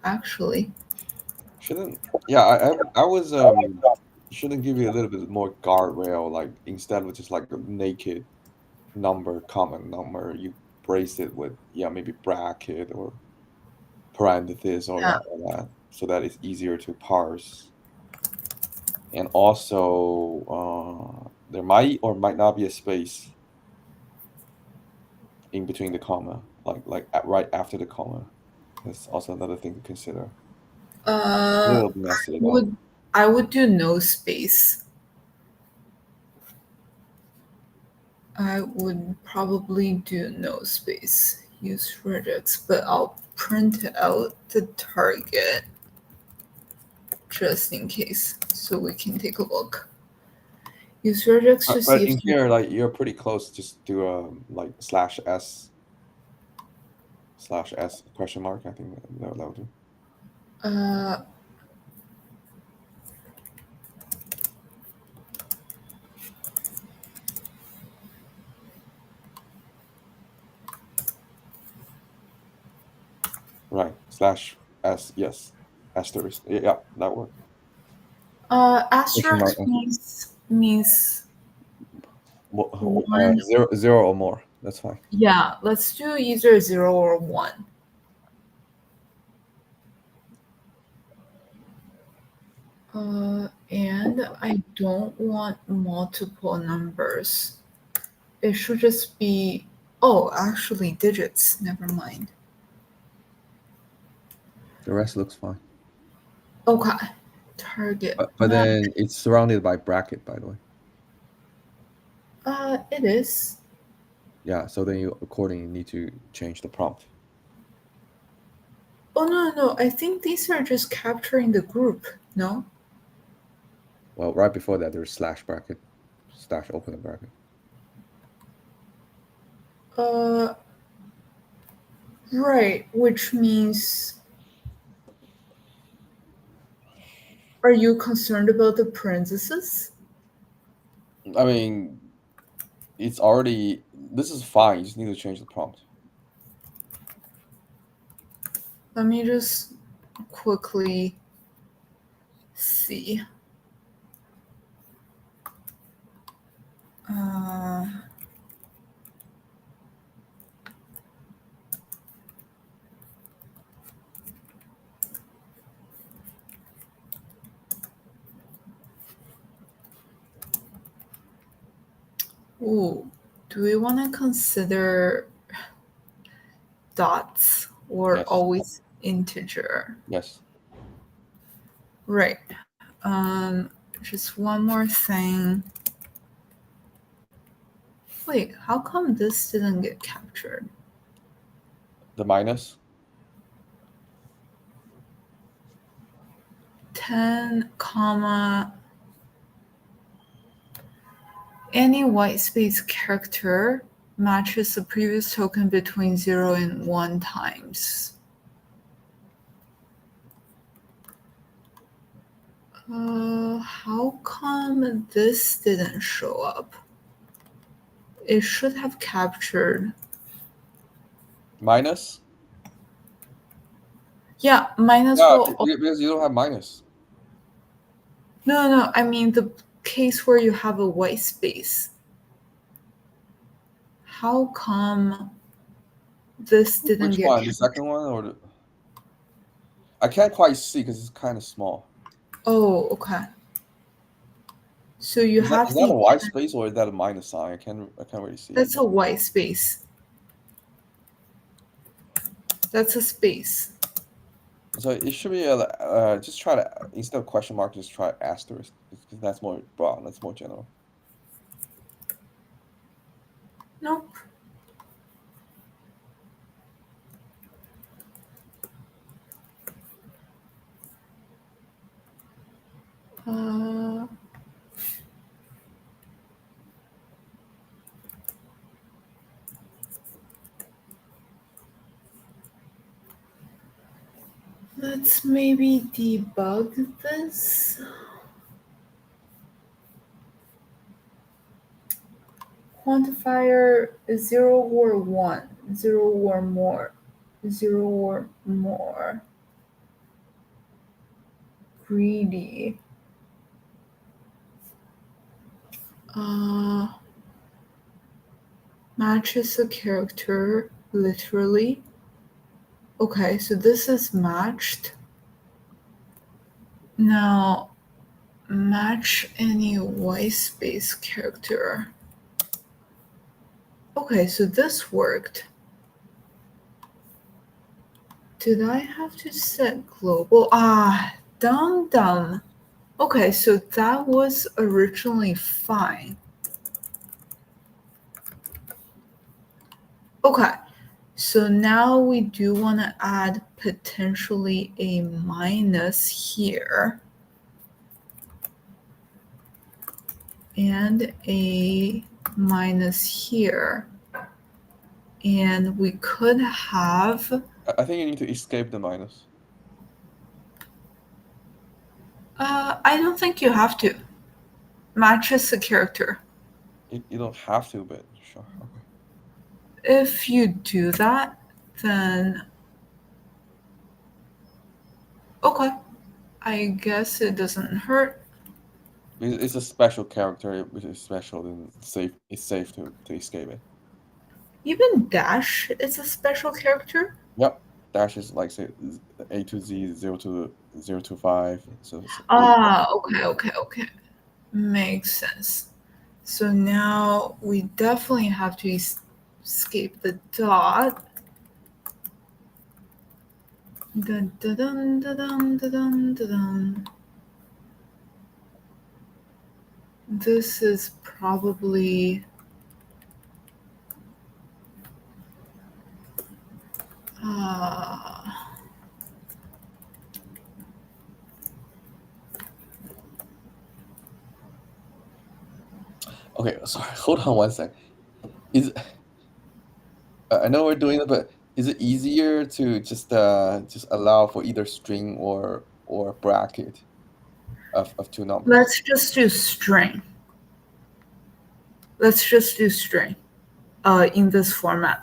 Speaker 2: actually.
Speaker 1: Shouldn't, yeah, I was shouldn't give you a little bit more guardrail, like instead of just like a naked number, common number, you brace it with, yeah, maybe bracket or parenthesis or that, so that it's easier to parse. And also, there might or might not be a space in between the comma, like right after the comma. That's also another thing to consider. A little messy though.
Speaker 2: I would do no space. I would probably do no space. Use regex, but I'll print out the target just in case, so we can take a look. Use regex to
Speaker 1: But
Speaker 2: see
Speaker 1: in here, like you're pretty close. Just do like /s question mark. I think that'll do. Right. /s, yes. Asterisk. Yeah, that works.
Speaker 2: Asterisk means one.
Speaker 1: Zero or more. That's fine.
Speaker 2: Yeah, let's do either 0 or 1. And I don't want multiple numbers. It should just be, oh, actually digits, never mind.
Speaker 1: The rest looks fine.
Speaker 2: Okay, target.
Speaker 1: But then it's surrounded by bracket, by the way.
Speaker 2: It is.
Speaker 1: Yeah, so then you accordingly need to change the prompt.
Speaker 2: Oh, no, I think these are just capturing the group, no?
Speaker 1: Well, right before that, there's slash bracket, slash open bracket.
Speaker 2: Right, which means, are you concerned about the parentheses?
Speaker 1: I mean, it's already, this is fine. You just need to change the prompt.
Speaker 2: Let me just quickly see. Ooh, do we want to consider dots or
Speaker 1: Yes.
Speaker 2: always integer?
Speaker 1: Yes.
Speaker 2: Right. Just one more thing. Wait, how come this didn't get captured?
Speaker 1: The minus?
Speaker 2: 10, comma, any white space character matches the previous token between 0 and 1 times. How come this didn't show up? It should have captured.
Speaker 1: Minus?
Speaker 2: Yeah, minus
Speaker 1: Yeah,
Speaker 2: will.
Speaker 1: because you don't have minus.
Speaker 2: No, I mean the case where you have a white space. How come this didn't
Speaker 1: Which
Speaker 2: get
Speaker 1: one?
Speaker 2: captured?
Speaker 1: The second one or the? I can't quite see because it's kind of small.
Speaker 2: Oh, okay. So you
Speaker 1: Is
Speaker 2: have
Speaker 1: that a white space or is that a minus sign? I can't really see.
Speaker 2: That's a white space. That's a space.
Speaker 1: So it should be just try to, instead of question mark, just try asterisk because that's more broad. That's more general.
Speaker 2: Nope. Let's maybe debug this. Quantifier 0 or 1, 0 or more, 0 or more. Greedy. Matches a character literally. Okay, so this is matched. Now, match any white space character. Okay, so this worked. Did I have to set global? Dumb. Okay, so that was originally fine. Okay, so now we do want to add potentially a minus here. And a minus here. And we could have...
Speaker 1: I think you need to escape the minus.
Speaker 2: I don't think you have to. Matches the character.
Speaker 1: You don't have to, but sure. Okay.
Speaker 2: If you do that, then... Okay. I guess it doesn't hurt.
Speaker 1: It's a special character, which is special, then it's safe to escape it.
Speaker 2: Even dash is a special character?
Speaker 1: Yep. dash is like say A to Z 0 to 0 to 5. So
Speaker 2: Okay. Makes sense. So now we definitely have to escape the dot. Dun, dun, dun, dun, dun, dun, dun, dun. This is probably
Speaker 1: okay, sorry, hold on one sec. I know we're doing it, but is it easier to just allow for either string or bracket of two numbers?
Speaker 2: let's just do string. Let's just do string in this format.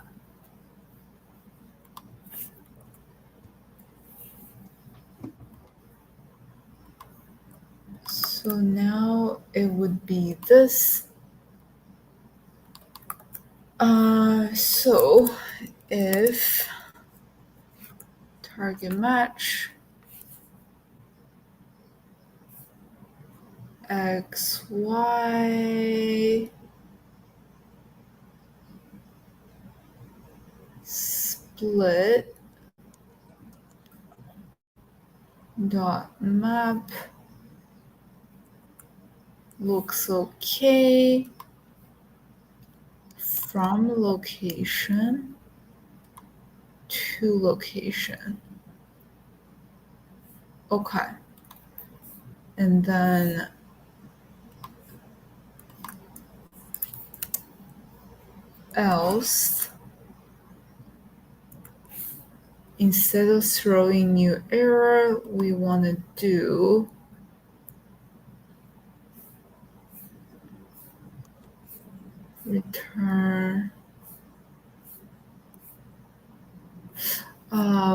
Speaker 2: So now it would be this. So if target match XY split dot map looks okay from location to location. Okay. And then else, instead of throwing new error, we want to do return.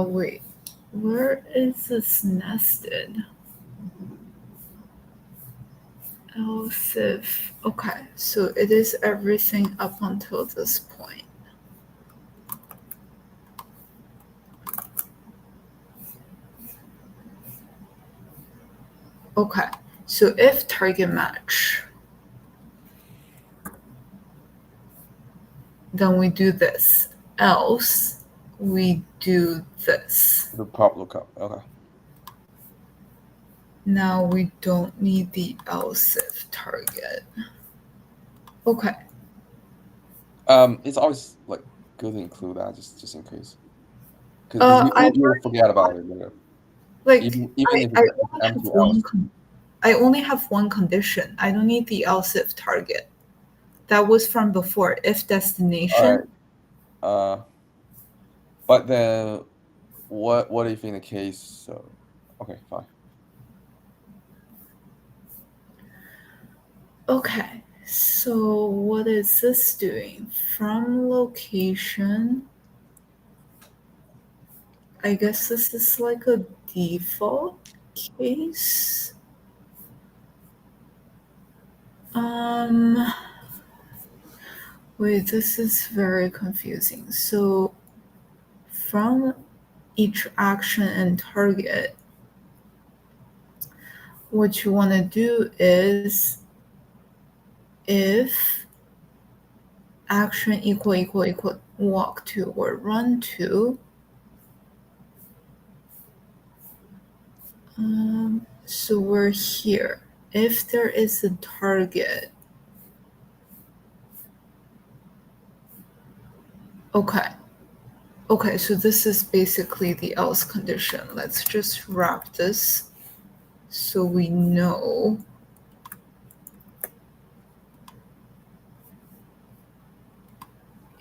Speaker 2: Wait, where is this nested? Else if, okay, so it is everything up until this point. Okay, so if target match, then we do this. Else, we do this.
Speaker 1: The pop lookup. Okay.
Speaker 2: Now we don't need the else if target. Okay.
Speaker 1: It's always like good to include that just in case, because you'll forget about it later.
Speaker 2: Like
Speaker 1: even if it's empty else.
Speaker 2: I only have one condition. I don't need the else if target. That was from before. If destination.
Speaker 1: All right. But then, what if in the case? So, okay, fine.
Speaker 2: Okay. So what is this doing? From location. I guess this is like a default case. Wait, this is very confusing. So from each action and target, what you want to do is if action equal walk to or run to, so we're here. If there is a target, okay, so this is basically the else condition. Let's just wrap this so we know.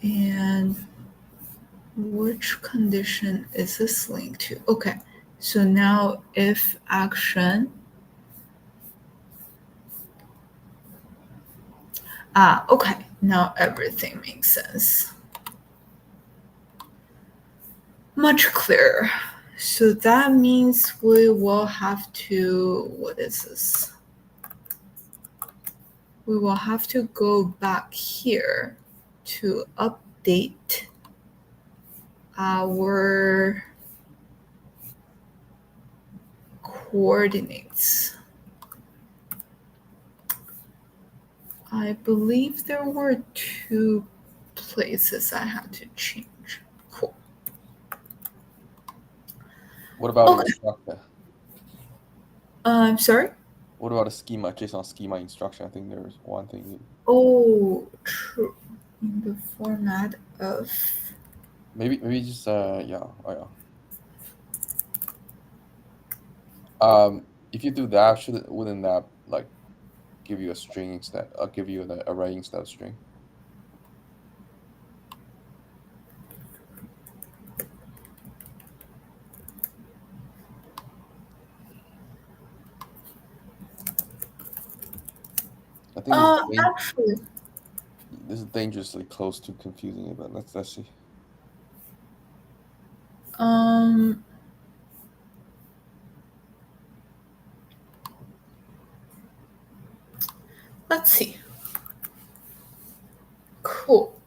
Speaker 2: And which condition is this linked to? Okay, so now if action, okay, now everything makes sense. Much clearer. So that means we will have to, what is this? We will have to go back here to update our coordinates. I believe there were 2 places I had to change. Cool.
Speaker 1: What about
Speaker 2: Okay.
Speaker 1: instructor?
Speaker 2: I'm sorry?
Speaker 1: What about a schema, JSON schema instruction? I think there's one thing.
Speaker 2: Oh, true. In the format of...
Speaker 1: Maybe just, yeah, oh yeah. If you do that, wouldn't that, like, give you a string instead? Give you the array instead of string? I think
Speaker 2: actually,
Speaker 1: this is dangerously close to confusing it, but let's see.
Speaker 2: Let's see. Cool.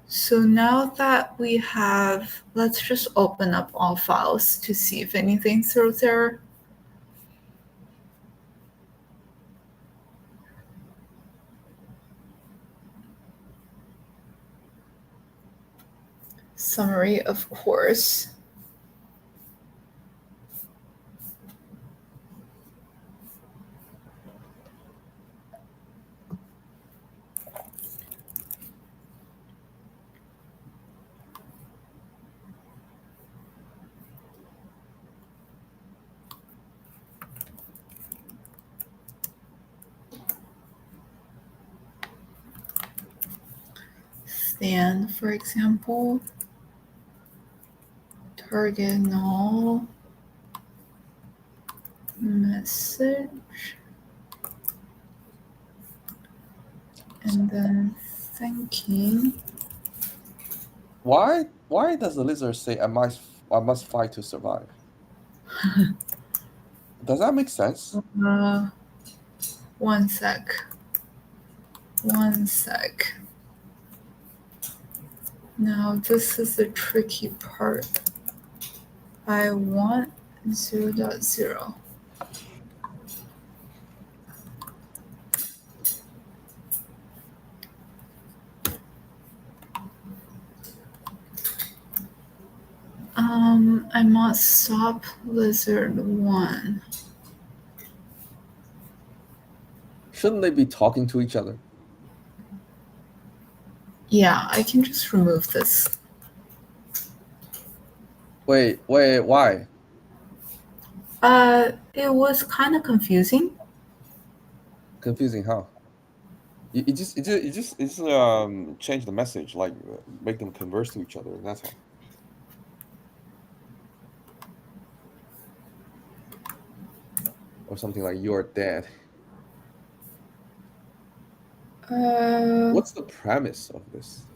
Speaker 2: So now that we have, let's just open up all files to see if anything throws error. Summary, of course. Stand, for example, target null message, and then thinking.
Speaker 1: Why does the lizard say I must fight to survive? Does that make sense?
Speaker 2: One sec. Now this is the tricky part. I want 0.0. I must stop lizard1.
Speaker 1: Shouldn't they be talking to each other?
Speaker 2: Yeah, I can just remove this.
Speaker 1: Wait, why?
Speaker 2: It was kind of confusing.
Speaker 1: Confusing how? You just change the message, like make them converse to each other. That's all. Or something like "you're dead." What's the premise of this?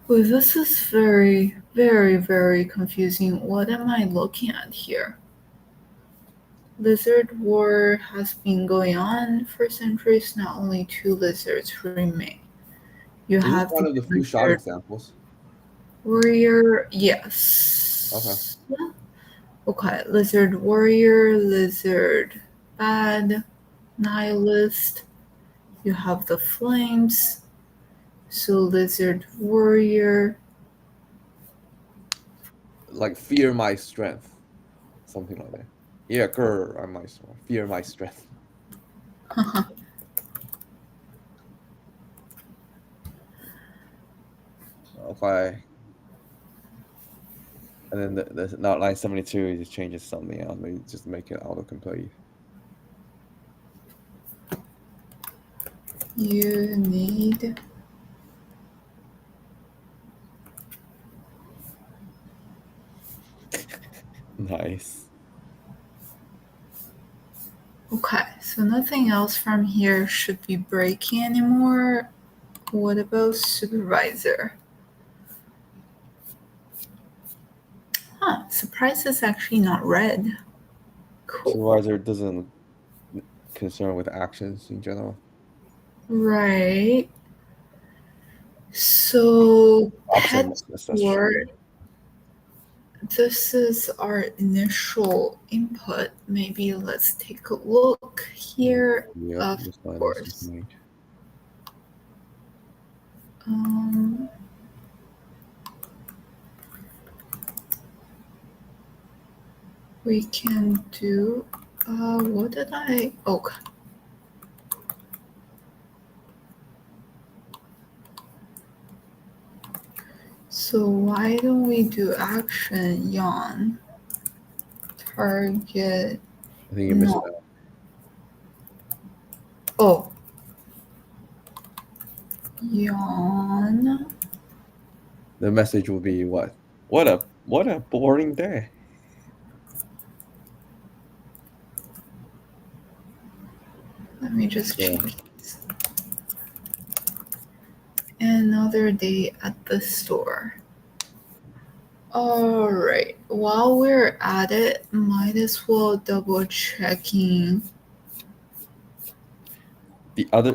Speaker 2: Well, this is very, very, very confusing. What am I looking at here? Lizard war has been going on for centuries. Now only 2 lizards remain. You
Speaker 1: Is
Speaker 2: have
Speaker 1: this one of the few shot examples?
Speaker 2: warrior, yes.
Speaker 1: Okay.
Speaker 2: Okay, lizard warrior, lizard bad, nihilist. You have the flames. So lizard warrior.
Speaker 1: Like fear my strength, something like that. Yeah, fear my strength. Okay. And then the now line 72 it just changes something else. Maybe just make it autocomplete.
Speaker 2: You need
Speaker 1: Nice.
Speaker 2: Okay, so nothing else from here should be breaking anymore. What about supervisor? Surprise is actually not red. Cool.
Speaker 1: Supervisor doesn't concern with actions in general.
Speaker 2: Right. So pet
Speaker 1: Openness, that's true.
Speaker 2: this is our initial input. Maybe let's take a look here.
Speaker 1: Yep,
Speaker 2: Of
Speaker 1: this line
Speaker 2: course.
Speaker 1: is made.
Speaker 2: We can do, what did I, okay. So why don't we do action yawn target?
Speaker 1: I think you missed
Speaker 2: no.
Speaker 1: it out.
Speaker 2: Oh, yawn.
Speaker 1: The message will be what? What a boring day.
Speaker 2: Let me just
Speaker 1: Yeah.
Speaker 2: change this. Another day at the store. All right, while we're at it, might as well double checking.
Speaker 1: The other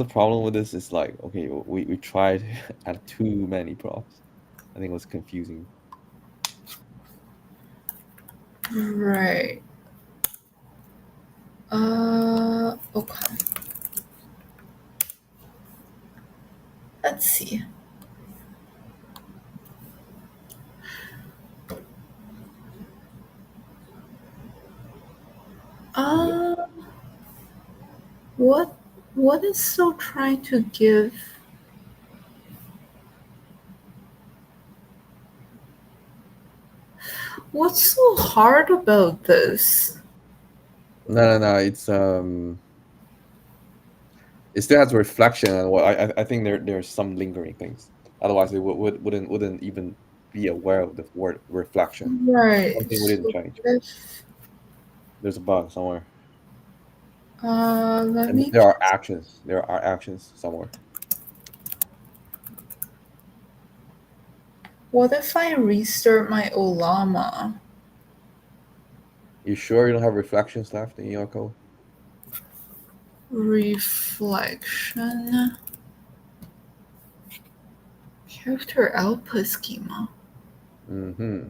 Speaker 1: problem with this is like, okay, we tried to add too many props. I think it was confusing.
Speaker 2: Right. Okay. Let's see. What is still trying to give? What's so hard about this?
Speaker 1: No. It still has a reflection, and I think there's some lingering things. Otherwise, it wouldn't even be aware of the word reflection.
Speaker 2: Right.
Speaker 1: Something we didn't change. There's a bug somewhere.
Speaker 2: Let me.
Speaker 1: There are actions. There are actions somewhere.
Speaker 2: What if I restart my 𝗟𝗏𝗃?
Speaker 1: You sure you don't have reflections left in your code?
Speaker 2: Reflection. Character output schema.
Speaker 1: Mm-hmm.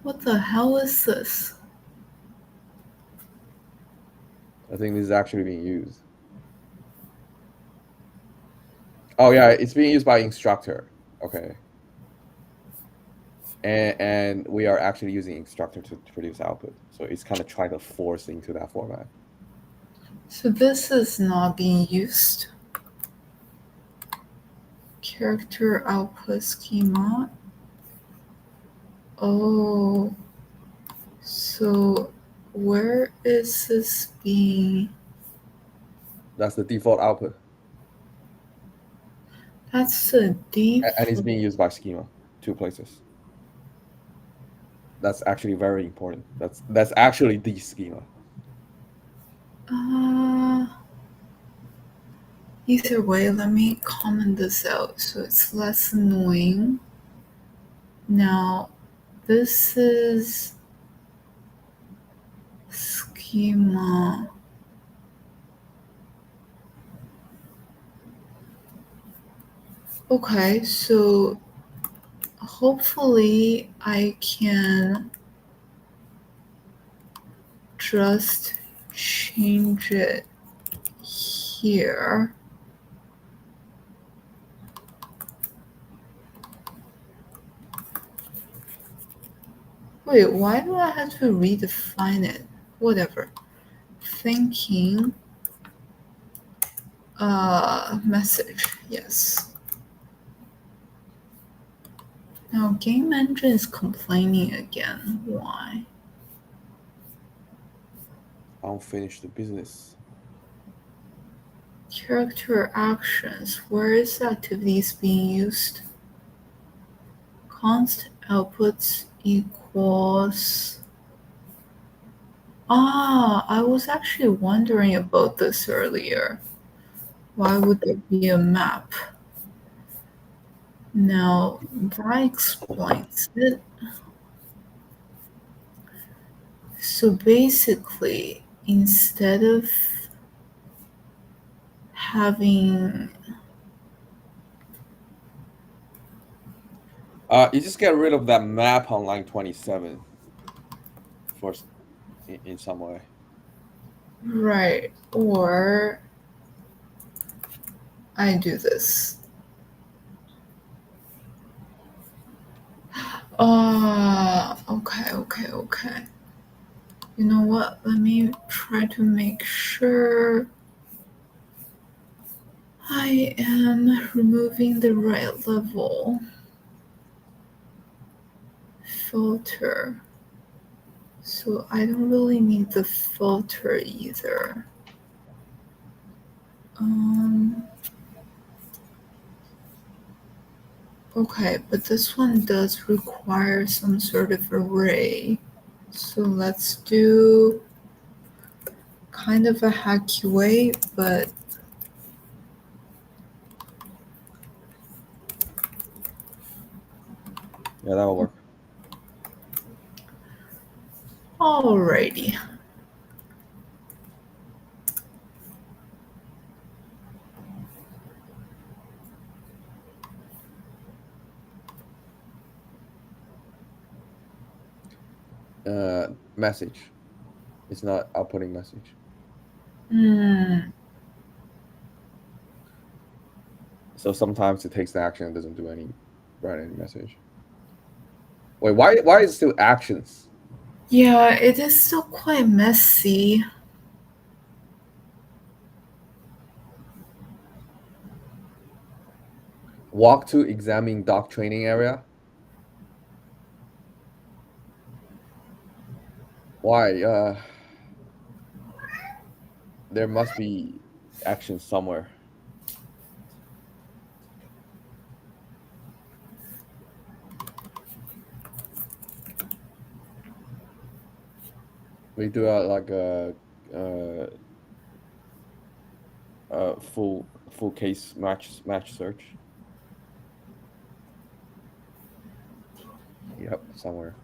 Speaker 2: What the hell is this?
Speaker 1: I think this is actually being used. Oh yeah, it's being used by instructor. Okay. And we are actually using instructor to produce output. So it's kind of trying to force into that format.
Speaker 2: So this is not being used. Character output schema. Oh, so where is this being?
Speaker 1: That's the default output.
Speaker 2: That's the default.
Speaker 1: And it's being used by schema, 2 places. That's actually very important. That's actually the schema.
Speaker 2: Either way, let me comment this out so it's less annoying. Now, this is schema. Okay, so hopefully I can just change it here. Wait, why do I have to redefine it? Whatever. Thinking message, yes. Now game engine is complaining again. Why?
Speaker 1: Unfinished business.
Speaker 2: Character actions. Where is activities being used? Const outputs equals. I was actually wondering about this earlier. Why would there be a map? Now that explains it. So basically, instead of having
Speaker 1: You just get rid of that map on line 27 for in some way.
Speaker 2: Right, or I do this. Okay. You know what? Let me try to make sure I am removing the right level filter. So I don't really need the filter either. Okay, but this one does require some sort of array. So let's do kind of a hacky way, but
Speaker 1: Yeah, that will work.
Speaker 2: alrighty.
Speaker 1: Message. It's not outputting message. So sometimes it takes the action and doesn't do any message. Wait, why is it still actions?
Speaker 2: Yeah, it is still quite messy.
Speaker 1: Walk to examine dog training area. Why? There must be action somewhere. We do like a full case match search. Yep, somewhere.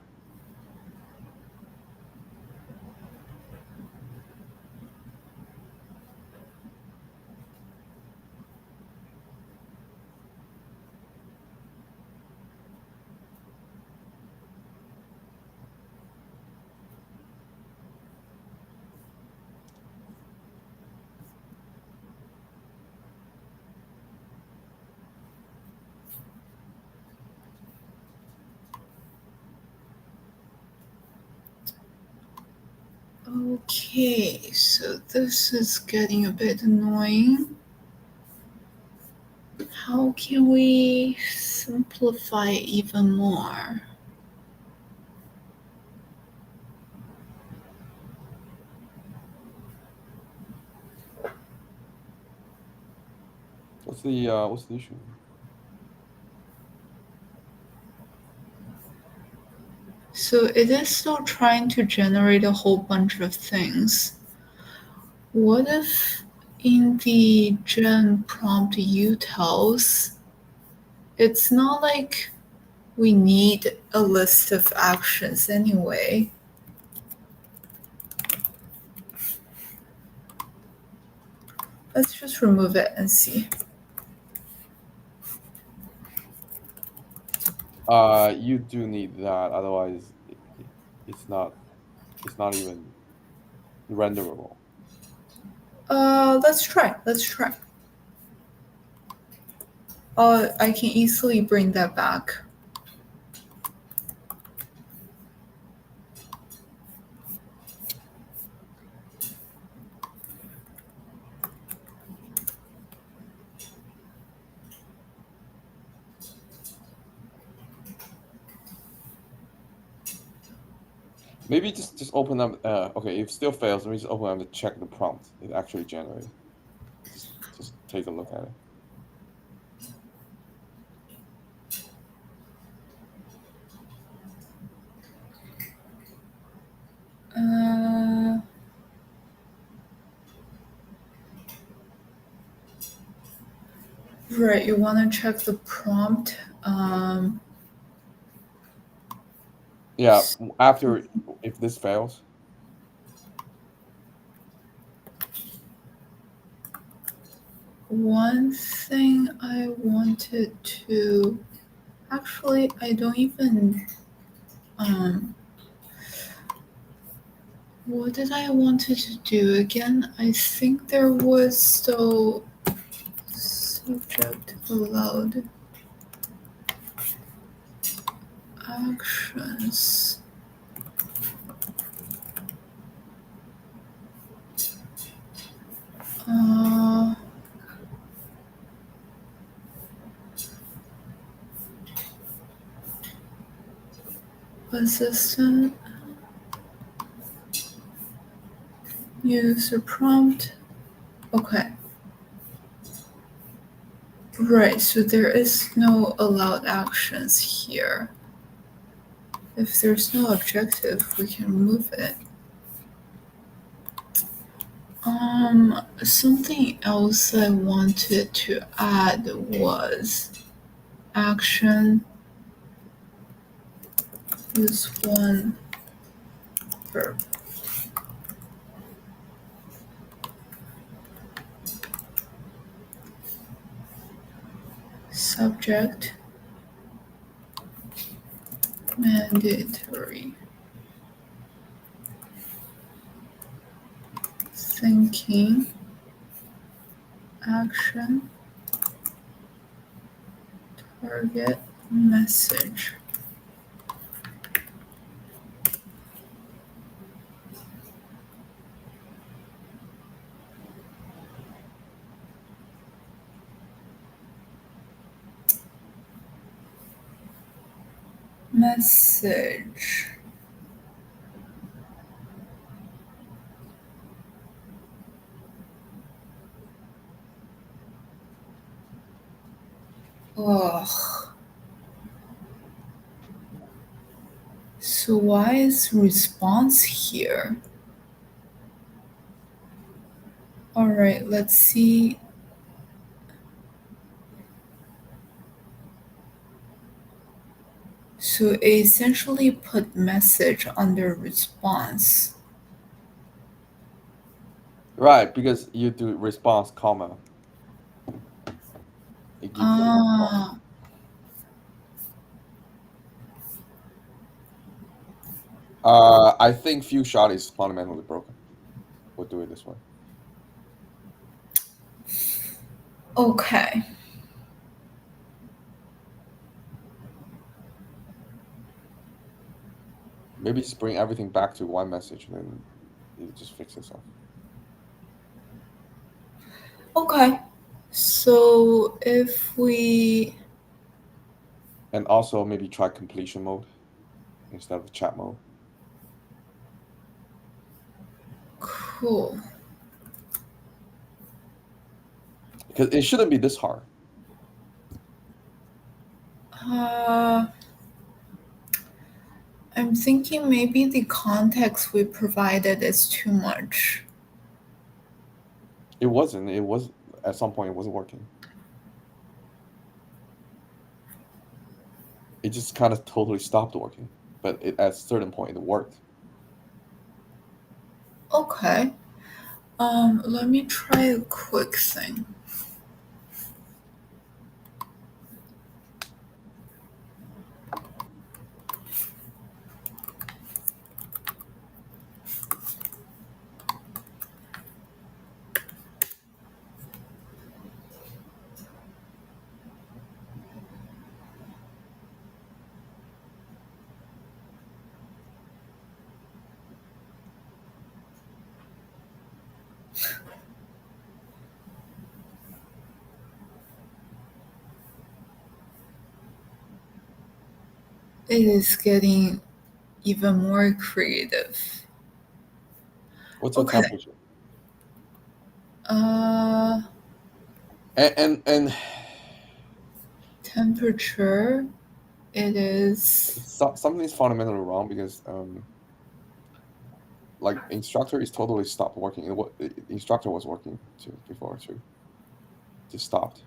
Speaker 2: Okay, so this is getting a bit annoying. How can we simplify it even more?
Speaker 1: What's the issue?
Speaker 2: So it is still trying to generate a whole bunch of things. What if in the gen prompt utils, it's not like we need a list of actions anyway. Let's just remove it and see.
Speaker 1: You do need that, otherwise it's not even renderable.
Speaker 2: Let's try. I can easily bring that back.
Speaker 1: Maybe just open them. Okay, if it still fails, let me just open them to check the prompt it actually generated. Just take a look at it.
Speaker 2: Right, you want to check the prompt.
Speaker 1: Yeah, after if this fails.
Speaker 2: One thing I wanted to Actually, I don't even, what did I wanted to do again? I think there was still subject allowed actions. Assistant, user prompt. Okay. Right, so there is no allowed actions here. If there's no objective, we can remove it. Something else I wanted to add was action is one verb. Subject, mandatory. Thinking, action, target, message. Message. Ugh. So why is response here? All right, let's see. So it essentially put message under response.
Speaker 1: Right, because you do response, comma. It gives you a response. I think few shot is fundamentally broken. We'll do it this way.
Speaker 2: Okay.
Speaker 1: Maybe just bring everything back to one message, and then it just fix itself.
Speaker 2: Okay. So if we...
Speaker 1: And also maybe try completion mode instead of chat mode.
Speaker 2: Cool.
Speaker 1: Because it shouldn't be this hard.
Speaker 2: I'm thinking maybe the context we provided is too much.
Speaker 1: It wasn't. It was at some point it wasn't working. It just kind of totally stopped working. But at a certain point it worked.
Speaker 2: Okay. Let me try a quick thing. It is getting even more creative.
Speaker 1: What's the temperature? And
Speaker 2: temperature, it is...
Speaker 1: something's fundamentally wrong because like instructor is totally stopped working. Instructor was working too before too. Just stopped.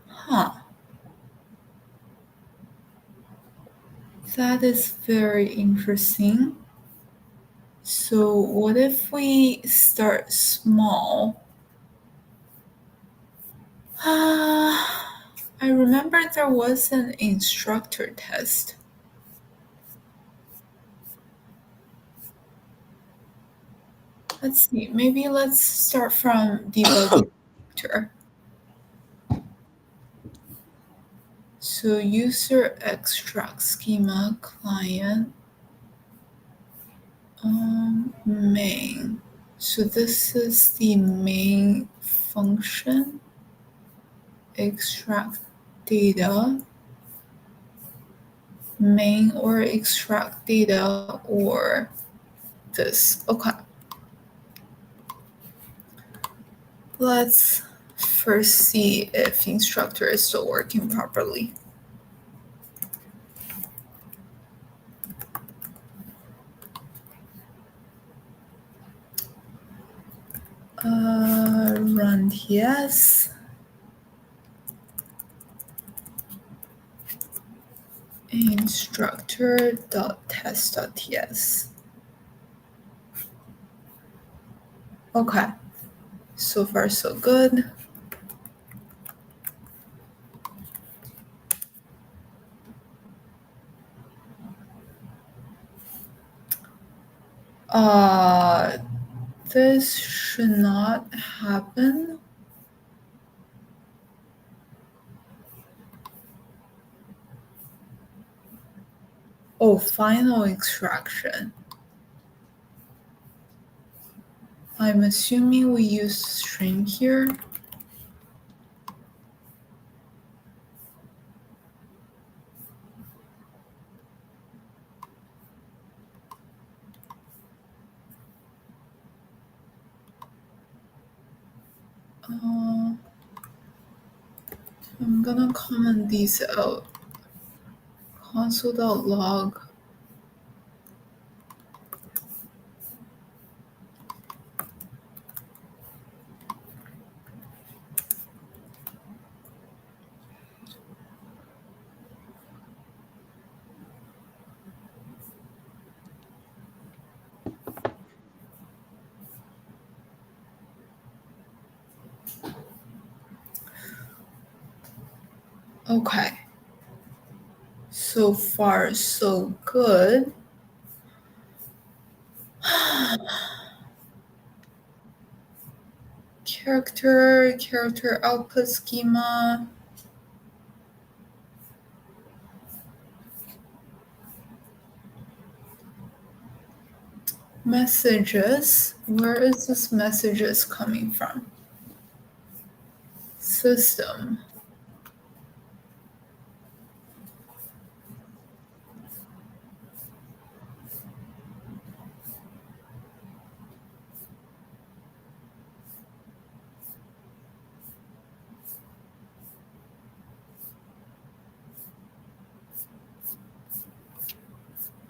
Speaker 2: Huh. That is very interesting. So what if we start small I remember there was an instructor test. Let's see, maybe let's start from debugging structure. So user extract schema client main. So this is the main function. Extract data, main or extract data or this. Okay. Let's first see if instructor is still working properly. Run TS. Instructor.test.ts. Okay, so far so good. This should not happen. Oh, final extraction. I'm assuming we use string here. I'm gonna comment these out. Console.log. Okay. So far, so good. Character output schema. Messages. Where is this messages coming from? System.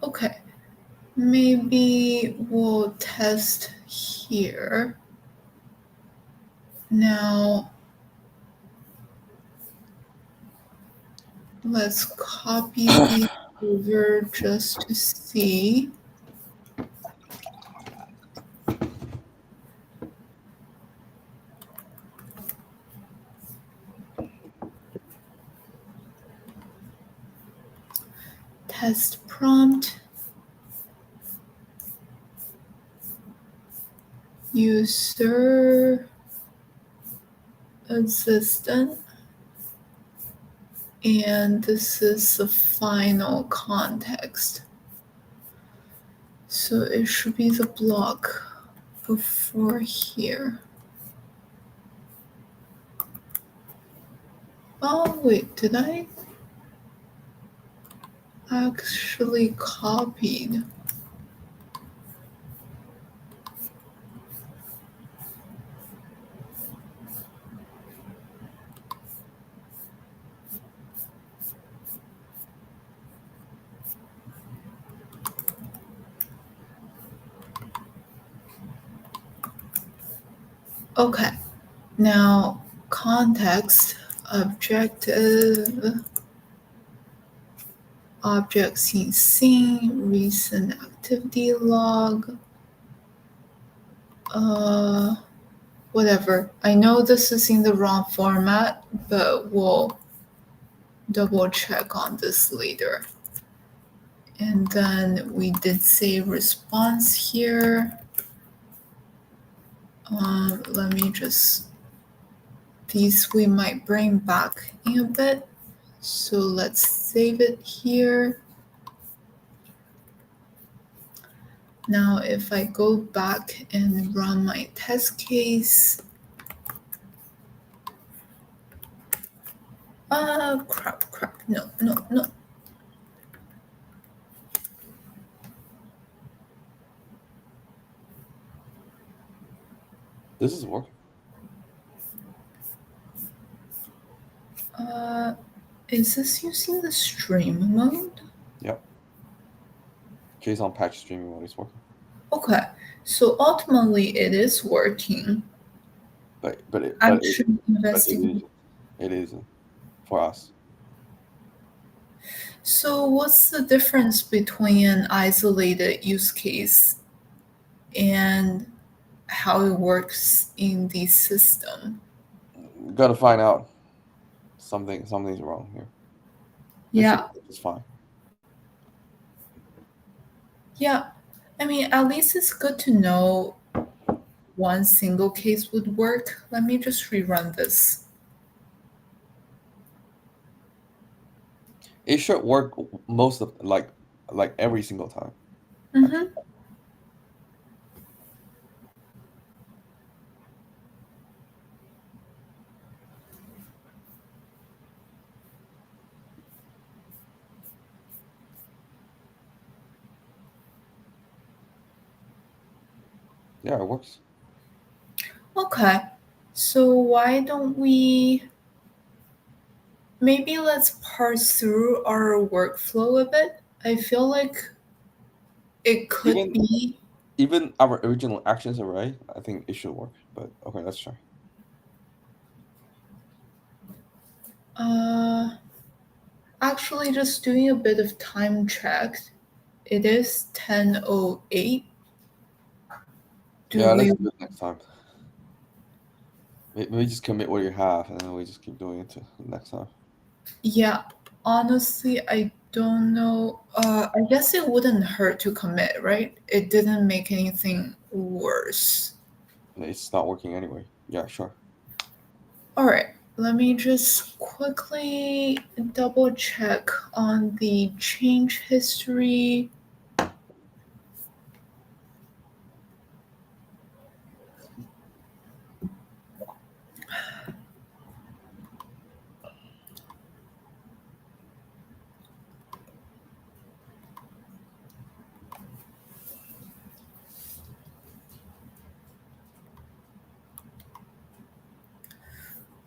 Speaker 2: Okay, maybe we'll test here. Now, let's copy these over just to see. Test prompt. User assistant. And this is the final context. So it should be the block before here. Oh, wait, did I actually copied? Okay, now context, objective, object scene, recent activity log. whatever. I know this is in the wrong format, but we'll double check on this later. And then we did say response here. Let me just, these we might bring back in a bit. So let's save it here. Now, if I go back and run my test case, crap, no.
Speaker 1: This is working.
Speaker 2: Is this using the stream mode?
Speaker 1: Yep. JSON patch streaming mode is working.
Speaker 2: Okay, so ultimately it is working.
Speaker 1: But it isn't for us.
Speaker 2: So what's the difference between an isolated use case and how it works in the system?
Speaker 1: Gotta find out. Something's wrong here.
Speaker 2: Yeah.
Speaker 1: It's fine.
Speaker 2: Yeah. I mean, at least it's good to know one single case would work. Let me just rerun this.
Speaker 1: It should work most of like every single time.
Speaker 2: Mm-hmm.
Speaker 1: Yeah, it works.
Speaker 2: Okay, so why don't we, maybe let's parse through our workflow a bit. I feel like it could be.
Speaker 1: Even our original actions array, I think it should work, but okay, let's try.
Speaker 2: Actually, just doing a bit of time check. It is 10:08.
Speaker 1: Let's do it next time. Maybe just commit what you have, and then we just keep doing it next time.
Speaker 2: Yeah, honestly, I don't know. I guess it wouldn't hurt to commit, right? It didn't make anything worse.
Speaker 1: It's not working anyway. Yeah, sure.
Speaker 2: All right, let me just quickly double check on the change history.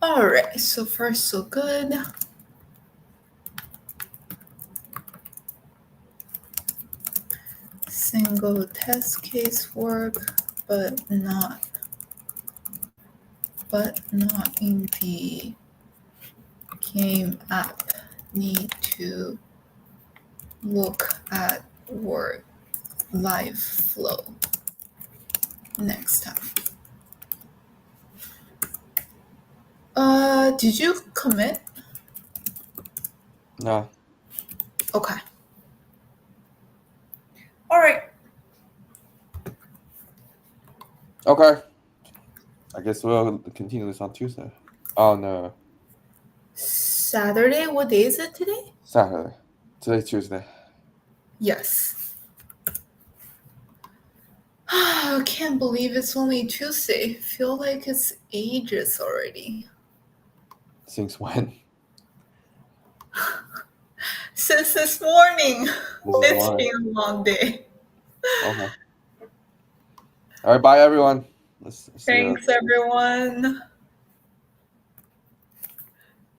Speaker 2: All right, so far so good. Single test case work, but not in the game app. Need to look at work live flow next time. Did you commit?
Speaker 1: No.
Speaker 2: Okay. All right.
Speaker 1: Okay. I guess we'll continue this on Tuesday. Oh no.
Speaker 2: Saturday? What day is it today?
Speaker 1: Saturday. Today's Tuesday.
Speaker 2: Yes. I can't believe it's only Tuesday. I feel like it's ages already.
Speaker 1: Since when?
Speaker 2: Since this morning. It's been a long day.
Speaker 1: Okay. All right, bye everyone.
Speaker 2: Thanks everyone.